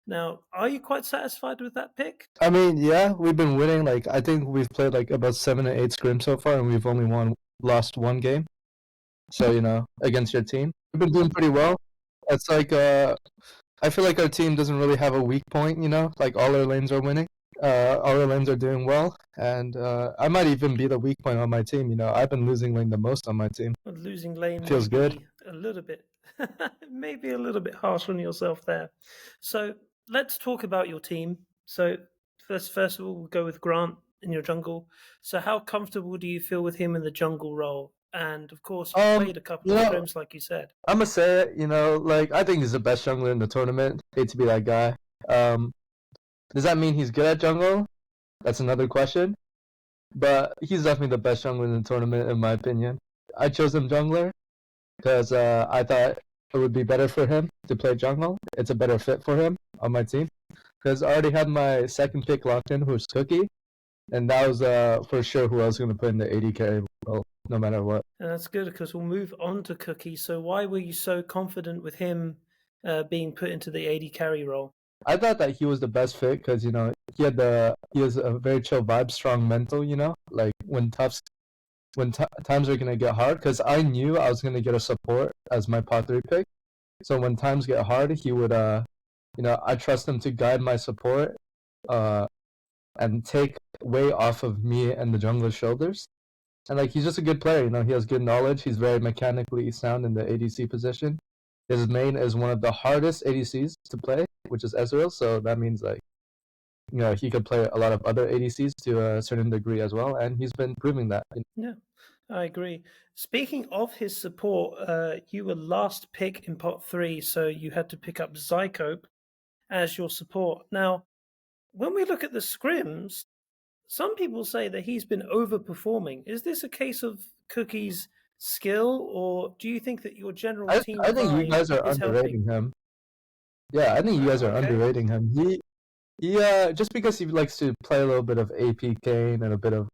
Now, are you quite satisfied with that pick? I mean, yeah, we've been winning. I think we've played about 7 or 8 scrims so far, and we've only lost 1 game. So, against your team, we've been doing pretty well. It's I feel like our team doesn't really have a weak point. All our lanes are winning. All our lanes are doing well, and I might even be the weak point on my team. I've been losing lane the most on my team. Well, losing lane feels good. A little bit, maybe a little bit harsh on yourself there. So let's talk about your team. So first of all, we'll go with Grant in your jungle. So, how comfortable do you feel with him in the jungle role? And of course, you played a couple of scrims, like you said. I'm gonna say it. Like I think he's the best jungler in the tournament. Hate to be that guy. Does that mean he's good at jungle? That's another question. But he's definitely the best jungler in the tournament, in my opinion. I chose him jungler because I thought it would be better for him to play jungle. It's a better fit for him on my team. Because I already had my second pick locked in, who's Cookie. And that was for sure who I was going to put in the AD carry role, no matter what. And that's good because we'll move on to Cookie. So why were you so confident with him being put into the AD carry role? I thought that he was the best fit because he has a very chill vibe, strong mental. Like when times are gonna get hard. Because I knew I was gonna get a support as my pot 3 pick. So when times get hard, he would I trust him to guide my support, and take weight off of me and the jungler's shoulders. And he's just a good player. He has good knowledge. He's very mechanically sound in the ADC position. His main is one of the hardest ADCs to play, which is Ezreal. So that means he could play a lot of other ADCs to a certain degree as well, and he's been proving that. Yeah, I agree. Speaking of his support, you were last pick in pot 3, so you had to pick up Zycope as your support. Now, when we look at the scrims, some people say that he's been overperforming. Is this a case of Cookie's skill, or do you think that your general team? I think you guys are underrating him. Yeah, I think you guys are underrating him. He just because he likes to play a little bit of AP Kane and a bit of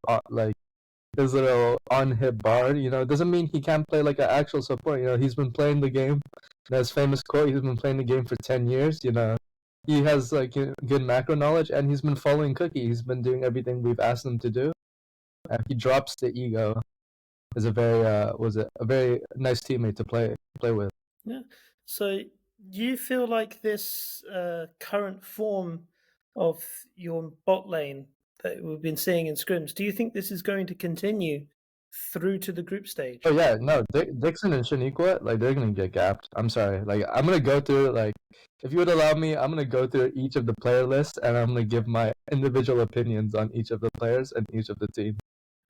his little on-hit bard, doesn't mean he can't play like an actual support. He's been playing the game. His famous quote: "He's been playing the game for 10 years." He has good macro knowledge, and he's been following Cookie. He's been doing everything we've asked him to do. He drops the ego. Is a very nice teammate to play with. Yeah. So you feel like this current form of your bot lane that we've been seeing in scrims, do you think this is going to continue through to the group stage? Oh yeah, no, Dixon and Shaniqua, they're gonna get gapped. I'm sorry. I'm gonna go through if you would allow me, I'm gonna go through each of the player lists and I'm gonna give my individual opinions on each of the players and each of the team.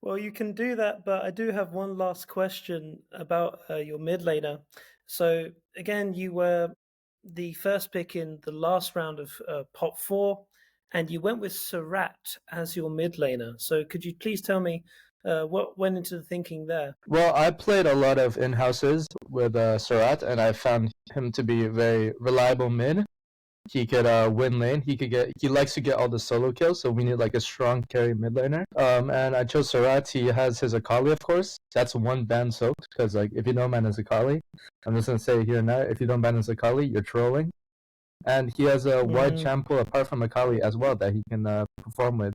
Well, you can do that, but I do have one last question about your mid laner. So again, you were the first pick in the last round of pot 4, and you went with Surat as your mid laner. So could you please tell me what went into the thinking there? Well, I played a lot of in-houses with Surat, and I found him to be a very reliable mid. He could win lane. He likes to get all the solo kills, so we need a strong carry mid laner. And I chose Surat. He has his Akali, of course. That's one ban soaked, because if you don't ban his Akali, I'm just gonna say here and now, if you don't ban his Akali, you're trolling. And he has a wide champ pool apart from Akali as well that he can perform with.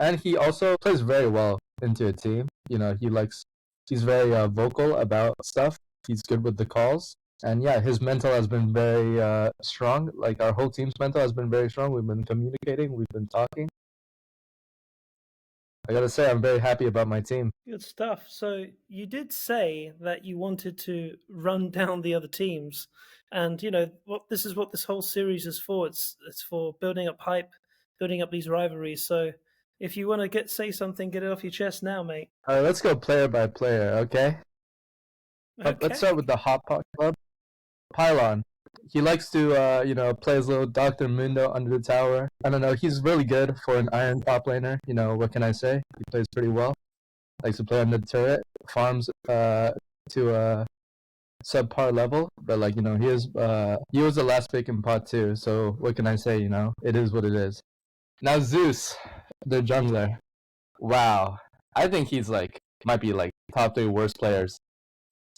And he also plays very well into a team. He's very vocal about stuff. He's good with the calls. And yeah, his mental has been very strong. Our whole team's mental has been very strong. We've been communicating. We've been talking. I gotta say, I'm very happy about my team. Good stuff. So you did say that you wanted to run down the other teams. And, this is what this whole series is for. It's for building up hype, building up these rivalries. So if you want to say something, get it off your chest now, mate. All right, let's go player by player, okay? Let's start with the Hot Pot Club. Pylon. He likes to, play his little Dr. Mundo under the tower. I don't know, he's really good for an iron top laner. What can I say? He plays pretty well. Likes to play under the turret. Farms to a subpar level. But, he was the last pick in pot 2. So what can I say, It is what it is. Now Zeus, the jungler. Wow. I think he's, might be, top 3 worst players.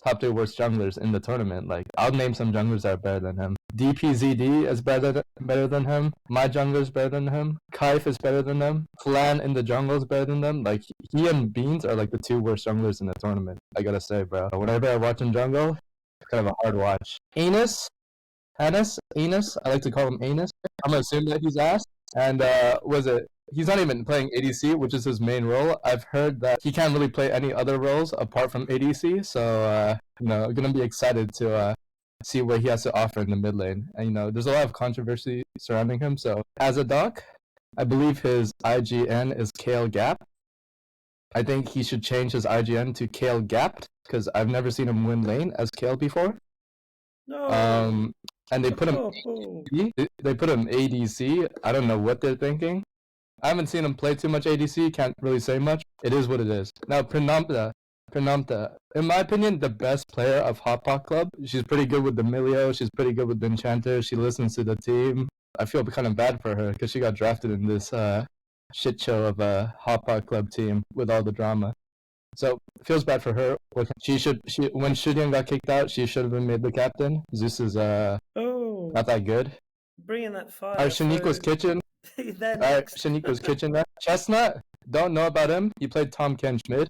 Top 3 worst junglers in the tournament. I'll name some junglers that are better than him. DPZD is better than him. My jungler is better than him. Kaif is better than them. Flan in the jungle is better than them. He and Beans are the 2 worst junglers in the tournament. I gotta say, bro. Whenever I watch him jungle, it's kind of a hard watch. Anus, I like to call him Anus. I'm gonna assume that he's ass. And he's not even playing ADC, which is his main role. I've heard that he can't really play any other roles apart from ADC, so I'm gonna be excited to see what he has to offer in the mid lane. And there's a lot of controversy surrounding him. So as a doc, I believe his IGN is Kale Gap. I think he should change his IGN to Kale Gapped because I've never seen him win lane as Kale before. No. And they put him Oh. ADC. They put him ADC. I don't know what they're thinking. I haven't seen him play too much ADC. Can't really say much. It is what it is. Now Pranamta, in my opinion, the best player of Hot Pot Club. She's pretty good with the Milio. She's pretty good with the Enchanter. She listens to the team. I feel kind of bad for her because she got drafted in this shit show of a Hot Pot Club team with all the drama. So it feels bad for her. When Shurian got kicked out, she should have been made the captain. Zeus is not that good. Bringing that fire. Alright, Shaniqua's Kitchen. Alright, Shaniqua's Kitchen. Chestnut, don't know about him. He played Tom Ken Schmidt.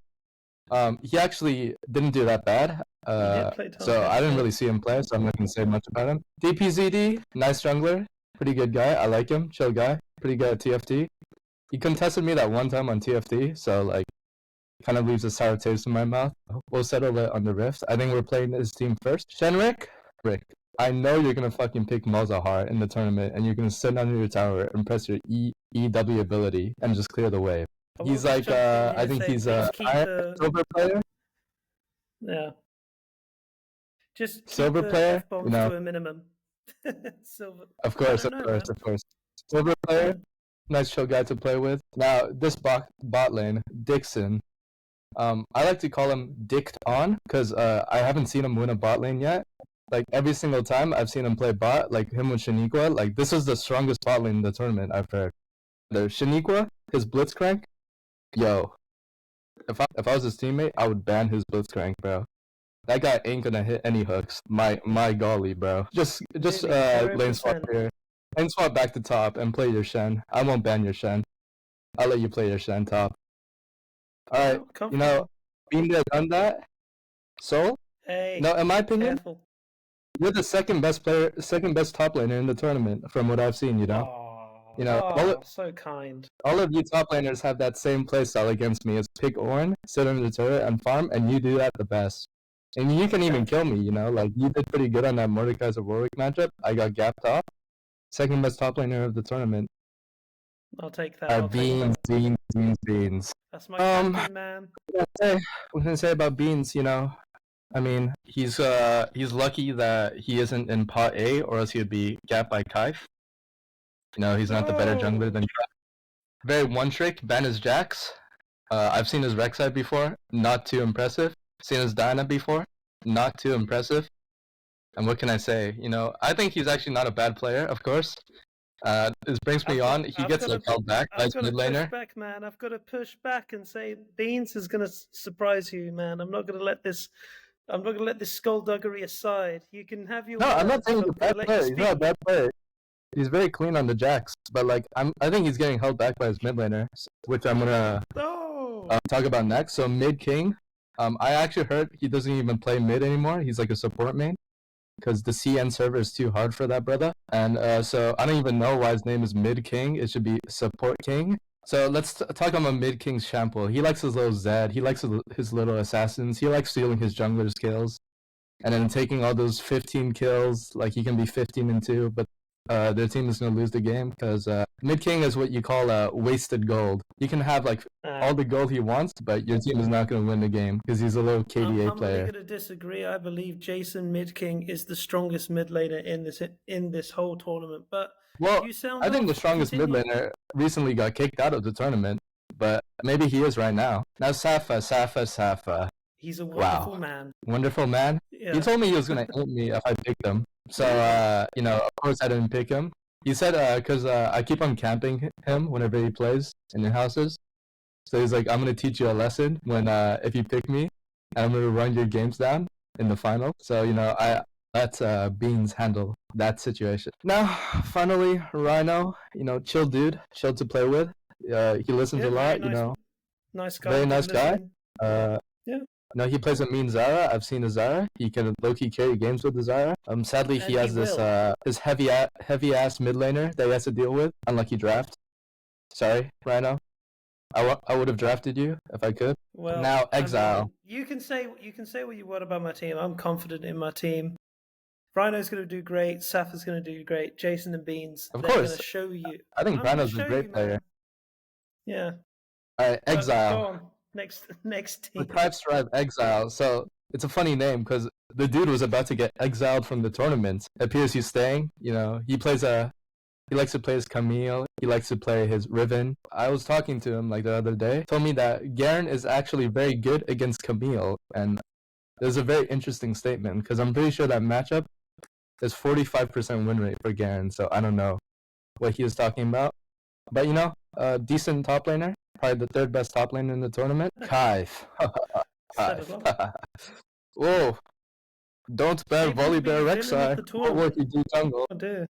He actually didn't do that bad. So I didn't really see him play, so I'm not gonna say much about him. DPZD, nice jungler, pretty good guy. I like him, chill guy, pretty good at TFT. He contested me that one time on TFT, so like, kind of leaves a sour taste in my mouth. We'll settle it on the Rift. I think we're playing his team first. Shenrik, Rick, I know you're gonna fucking pick Malzahar in the tournament, and you're gonna sit under your tower and press your EW ability and just clear the wave. He's like, I think he's a silver player. Yeah. Just keep silver the player, F-bombs you know. to a minimum. Silver. Of course. Silver player, nice chill guy to play with. Now this bot lane, Dixon. I like to call him Dicked On because I haven't seen him win a bot lane yet. Like every single time I've seen him play bot, like him with Shaniqua, like this is the strongest bot lane in the tournament I've heard. The Shaniqua, his Blitzcrank, yo. If I was his teammate, I would ban his Blitzcrank, bro. That guy ain't gonna hit any hooks. My golly, bro. Just lane swap here. Lane swap back to top and play your Shen. I won't ban your Shen. I'll let you play your Shen top. Alright, you know, been there, done that. Soul? Hey, no, in my opinion, careful. You're the second best top laner in the tournament from what I've seen, you know? So kind. All of you top laners have that same playstyle against me. It's pick Ornn, sit under the turret, and farm, and you do that the best. And you can even kill me, you know? Like, you did pretty good on that Mordekaiser Warwick matchup. I got gapped off. Second best top laner of the tournament. I'll take that. Beans. That's my captain, man. What was I gonna say about Beans, you know? I mean, he's lucky that he isn't in pot A, or else he'd be gapped by Kaif. You know, he's not the better jungler than Kaif. Very one-trick, ban his Jax. I've seen his Rek'Sai before, not too impressive. Seen his Diana before, not too impressive. And what can I say? You know, I think he's actually not a bad player, of course. This brings me on. He gets like held back by his mid laner. Push back, man. I've got to push back and say Beans is gonna surprise you, man. I'm not gonna let this skullduggery aside. You can have your. No, I'm not saying he's a bad player. He's not a bad player. He's very clean on the Jax, but like I think he's getting held back by his mid laner, which I'm gonna talk about next. So mid king, I actually heard he doesn't even play mid anymore. He's like a support main, because the CN server is too hard for that brother. And so I don't even know why his name is mid king. It should be support king. So let's talk about mid king's shampoo. He likes his little Zed. He likes his little assassins. He likes stealing his jungler's kills, and then taking all those 15 kills. Like he can be 15-2, but their team is gonna lose the game because mid king is what you call wasted gold. You can have like all the gold he wants, but your team is not gonna win the game because he's a little KDA player. I'm gonna disagree. I believe Jason mid king is the strongest mid laner in this whole tournament. But well, I think the strongest mid laner recently got kicked out of the tournament, but maybe he is right now. Now Safa. He's a wonderful man. Wonderful man. Yeah. He told me he was gonna hate me if I picked him. So, you know, of course I didn't pick him. He said, because I keep on camping him whenever he plays in your houses. So he's like, I'm going to teach you a lesson when, if you pick me, and I'm going to run your games down in the final. So, you know, I let Beans handle that situation. Now, finally, Rhino, you know, chill dude, chill to play with. He listens a lot, you know. Nice guy. Very nice guy. Yeah. No, he plays a mean Zara. I've seen the Zara. He can low-key carry games with the Zara. Sadly, he has this his heavy ass mid laner that he has to deal with. Unlucky draft. Sorry, Rhino. I would have drafted you if I could. Well, now exile. I mean, you can say what you want about my team. I'm confident in my team. Rhino's going to do great. Safa's going to do great. Jason and Beans, Of they're going course. to show you. I think I'm gonna Rhino's a show great you, player. man. Yeah. All right, But Exile. Go on. Next The team. Tribe Strive Exile. So it's a funny name because the dude was about to get exiled from the tournament. It appears he's staying. You know, he likes to play his Camille. He likes to play his Riven. I was talking to him like the other day. Told me that Garen is actually very good against Camille, and there's a very interesting statement because I'm pretty sure that matchup is 45% win rate for Garen. So I don't know what he was talking about, but you know, decent top laner. Probably the third best top laner in the tournament. Kaif. Said it all. Whoa. Don't ban Maybe he'll be Volibear villain of Rek'Sai. the What tournament. he do jungle? Oh dear.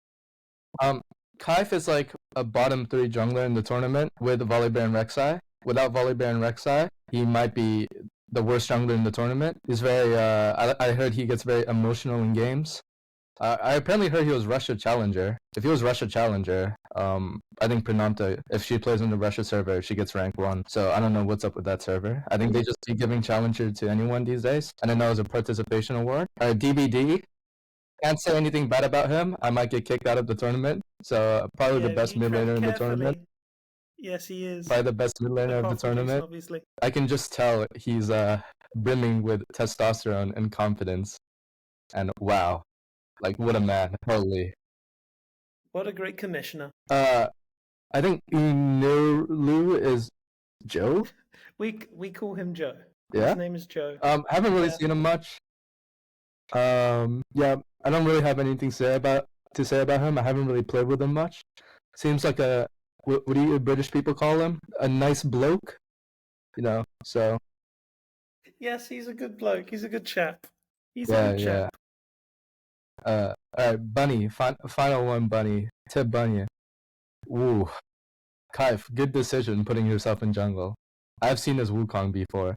Kaif is like a bottom 3 jungler in the tournament with Volibear and Rek'Sai. Without Volibear and Rek'Sai, he might be the worst jungler in the tournament. He's very, I heard he gets very emotional in games. I apparently heard he was Russia Challenger. If he was Russia Challenger, I think Prananta, if she plays on the Russia server, she gets rank 1. So I don't know what's up with that server. I think they just keep giving Challenger to anyone these days. And I know it's a participation award. DBD, can't say anything bad about him. I might get kicked out of the tournament. So probably the best you mid tread laner in the carefully. tournament. Yes, he is. Probably the best mid laner of the Apart from Jason, tournament. obviously. I can just tell he's brimming with testosterone and confidence. And wow. Like, what a man. Holy. What a great commissioner. I think Unurlu is Joe? We call him Joe. Yeah? His name is Joe. Haven't really Yeah. seen him much. Yeah, I don't really have anything to say about him. I haven't really played with him much. Seems like what do you British people call him? A nice bloke? You know, so. Yes, he's a good bloke. He's a good chap. He's Yeah, a good chap. Alright, Bunny, final one, Bunny. Tip Bunny. Ooh. Kaif, good decision putting yourself in jungle. I've seen his Wukong before.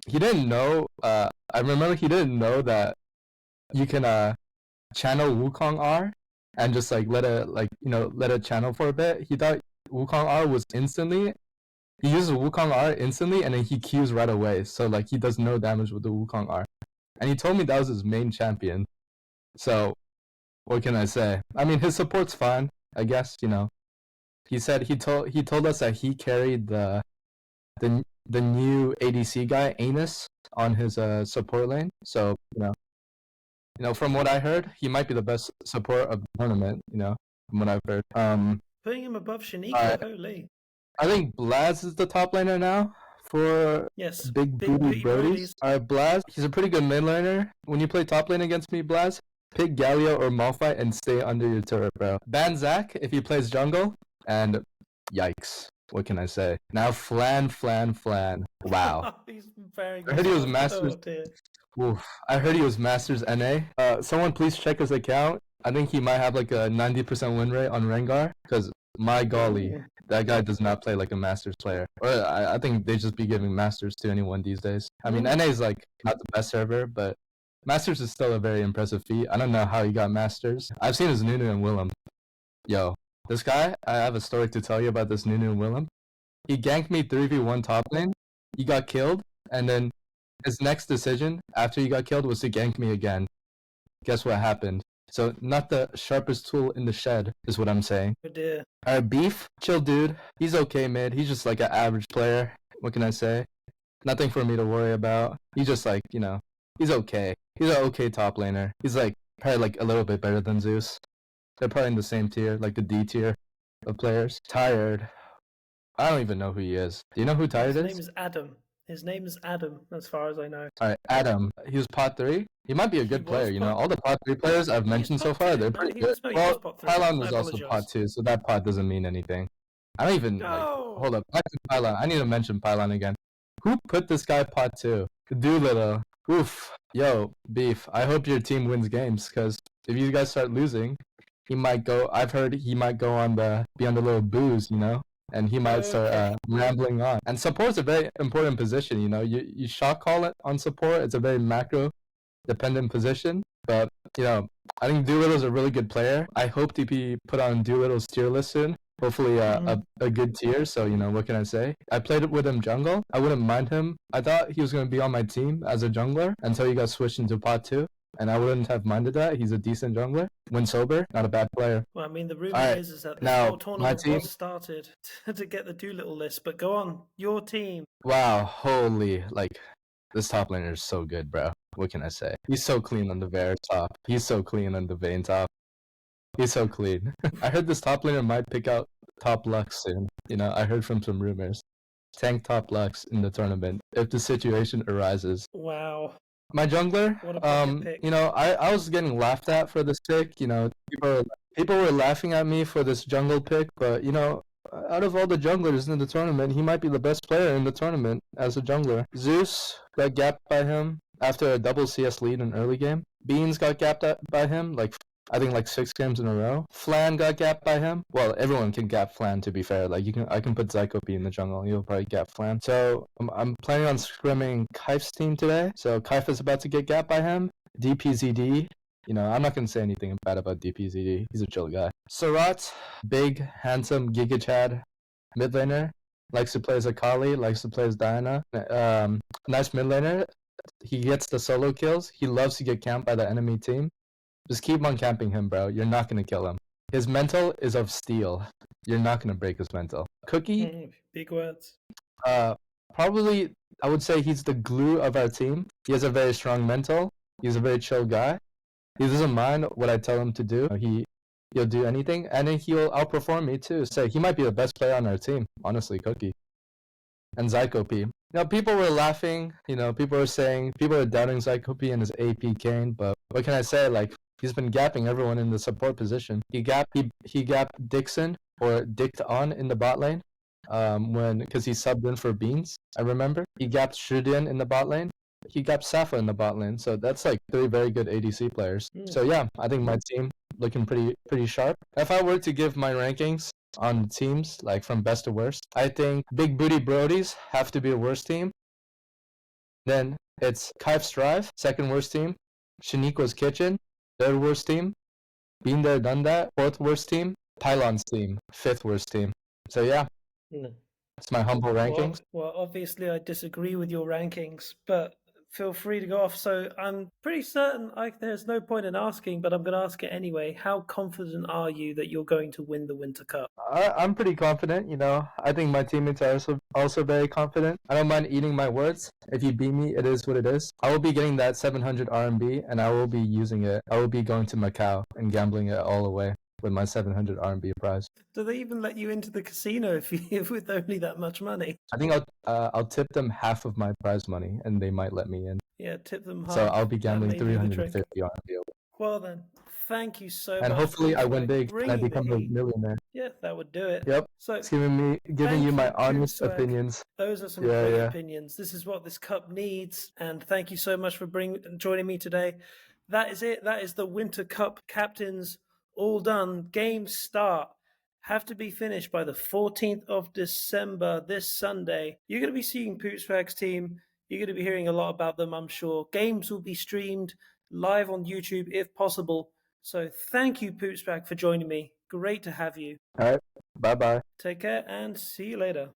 He didn't know, I remember he didn't know that you can, channel Wukong R and just, like, let it channel for a bit. He thought Wukong R was instantly. He uses Wukong R instantly and then he Qs right away. So, like, he does no damage with the Wukong R. And he told me that was his main champion. So, what can I say? I mean, his support's fine, I guess, you know. He said he told us that he carried the new ADC guy, Anus, on his support lane. So, you know, from what I heard, he might be the best support of the tournament, you know, from what I've heard. Putting him above Shanika, holy. I think Blaz is the top laner now for Yes. Big Booty Brodies. Alright, Blaz, he's a pretty good mid laner. When you play top lane against me, Blaz, pick Galio or Malphite and stay under your turret, bro. Ban Zac if he plays jungle, and yikes. What can I say? Now Flan. Wow. He's very good. I heard he was Masters. Oh, dear. Oof. I heard he was Masters NA. Someone please check his account. I think he might have like a 90% win rate on Rengar, because my golly, that guy does not play like a Masters player. Or I think they just be giving Masters to anyone these days. I mean, NA is like not the best server, but Masters is still a very impressive feat. I don't know how he got Masters. I've seen his Nunu and Willem. Yo, this guy, I have a story to tell you about this Nunu and Willem. He ganked me 3v1 top lane. He got killed, and then his next decision after he got killed was to gank me again. Guess what happened? So, not the sharpest tool in the shed, is what I'm saying. Oh, dear. Alright, Beef, chill dude. He's okay mid. He's just like an average player. What can I say? Nothing for me to worry about. He's just like, you know, he's okay. He's an okay top laner. He's like, probably like a little bit better than Zeus. They're probably in the same tier, like the D tier of players. Tired. I don't even know who he is. Do you know who Tired His is? name is Adam. His name is Adam, as far as I know. Alright, Adam. He was pot 3. He might be a good was player, you know. pot- All the pot 3 players I've mentioned so pot far, 2. they're No, pretty he good. was- no, he Well, was pot 3. Pylon was I also apologize. pot 2, so that pot doesn't mean anything. I don't even, like, No! hold up. Back to Pylon. I need to mention Pylon again. Who put this guy pot 2? Doolittle. Oof. Yo, Beef, I hope your team wins games, because if you guys start losing, he might go, I've heard he might go be on the little booze, you know? And he might start rambling on. And support's a very important position, you know? You shot call it on support. It's a very macro-dependent position. But, you know, I think Doolittle's a really good player. I hope to be put on Doolittle's tier list soon. Hopefully a good tier, so, you know, what can I say? I played with him jungle. I wouldn't mind him. I thought he was going to be on my team as a jungler until he got switched into pot 2. and I wouldn't have minded that. He's a decent jungler. When sober, not a bad player. Well, I mean, the rumor Alright, is that this now, whole my tournament team. was started to get the Doolittle list. But go on, your team. Wow, holy, like, this top laner is so good, bro. What can I say? He's so clean on the Bear top. He's so clean on the Vayne top. He's so clean. I heard this top laner might pick out top Lux soon. You know, I heard from some rumors. Tank top Lux in the tournament if the situation arises. Wow. My jungler, What a bucket pick. you know, I was getting laughed at for this pick. You know, people were laughing at me for this jungle pick, but you know, out of all the junglers in the tournament, he might be the best player in the tournament as a jungler. Zeus got gapped by him after a double CS lead in early game. Beans got gapped by him, like I think like 6 games in a row. Flan got gapped by him. Well, everyone can gap Flan, to be fair. Like I can put Zykope in the jungle. He'll probably gap Flan. So I'm planning on scrimming Kaif's team today. So Kaif is about to get gapped by him. DPZD. You know, I'm not gonna say anything bad about DPZD. He's a chill guy. Sarat, big, handsome, Giga Chad, mid laner. Likes to play as Akali. Likes to play as Diana. Nice mid laner. He gets the solo kills. He loves to get camped by the enemy team. Just keep on camping him, bro. You're not gonna kill him. His mental is of steel. You're not gonna break his mental. Cookie, Big words. probably I would say he's the glue of our team. He has a very strong mental. He's a very chill guy. He doesn't mind what I tell him to do. He'll do anything, and then he'll outperform me too. So he might be the best player on our team, honestly, Cookie. And Zykope. Now people were laughing. You know, people were doubting Zykope and his AP Kane. But what can I say? Like, he's been gapping everyone in the support position. He gapped Dixon or dicked on in the bot lane, because he subbed in for Beans. I remember he gapped Shudian in the bot lane. He gapped Safa in the bot lane. So that's like 3 very good ADC players. So yeah, I think my team looking pretty sharp. If I were to give my rankings on teams, like from best to worst, I think Big Booty Brodies have to be a worst team. Then it's Kaif's Drive, second worst team. Shaniko's Kitchen, third worst team. Been There, Done That, fourth worst team. Pylon's team, fifth worst team. So yeah, it's my humble rankings. Well, obviously I disagree with your rankings, but feel free to go off. So I'm pretty certain there's no point in asking, but I'm going to ask it anyway. How confident are you that you're going to win the Winter Cup? I'm pretty confident, you know. I think my teammates are also very confident. I don't mind eating my words. If you beat me, it is what it is. I will be getting that 700 RMB, and I will be using it. I will be going to Macau and gambling it all away with my 700 RMB prize. Do they even let you into the casino with only that much money? I think I'll tip them half of my prize money, and they might let me in. Yeah, tip them half. So I'll be gambling 350 RMB. Well then, thank you so much. And hopefully I win big and I become a millionaire. Yeah, that would do it. Yep. So it's giving you my honest opinions. Those are some great opinions. This is what this cup needs. And thank you so much for joining me today. That is it. That is the Winter Cup Captains all done. Games start. Have to be finished by the 14th of December, this Sunday. You're going to be seeing Pootswag's team. You're going to be hearing a lot about them, I'm sure. Games will be streamed live on YouTube if possible. So thank you, Pootswag, for joining me. Great to have you. All right. Bye-bye. Take care and see you later.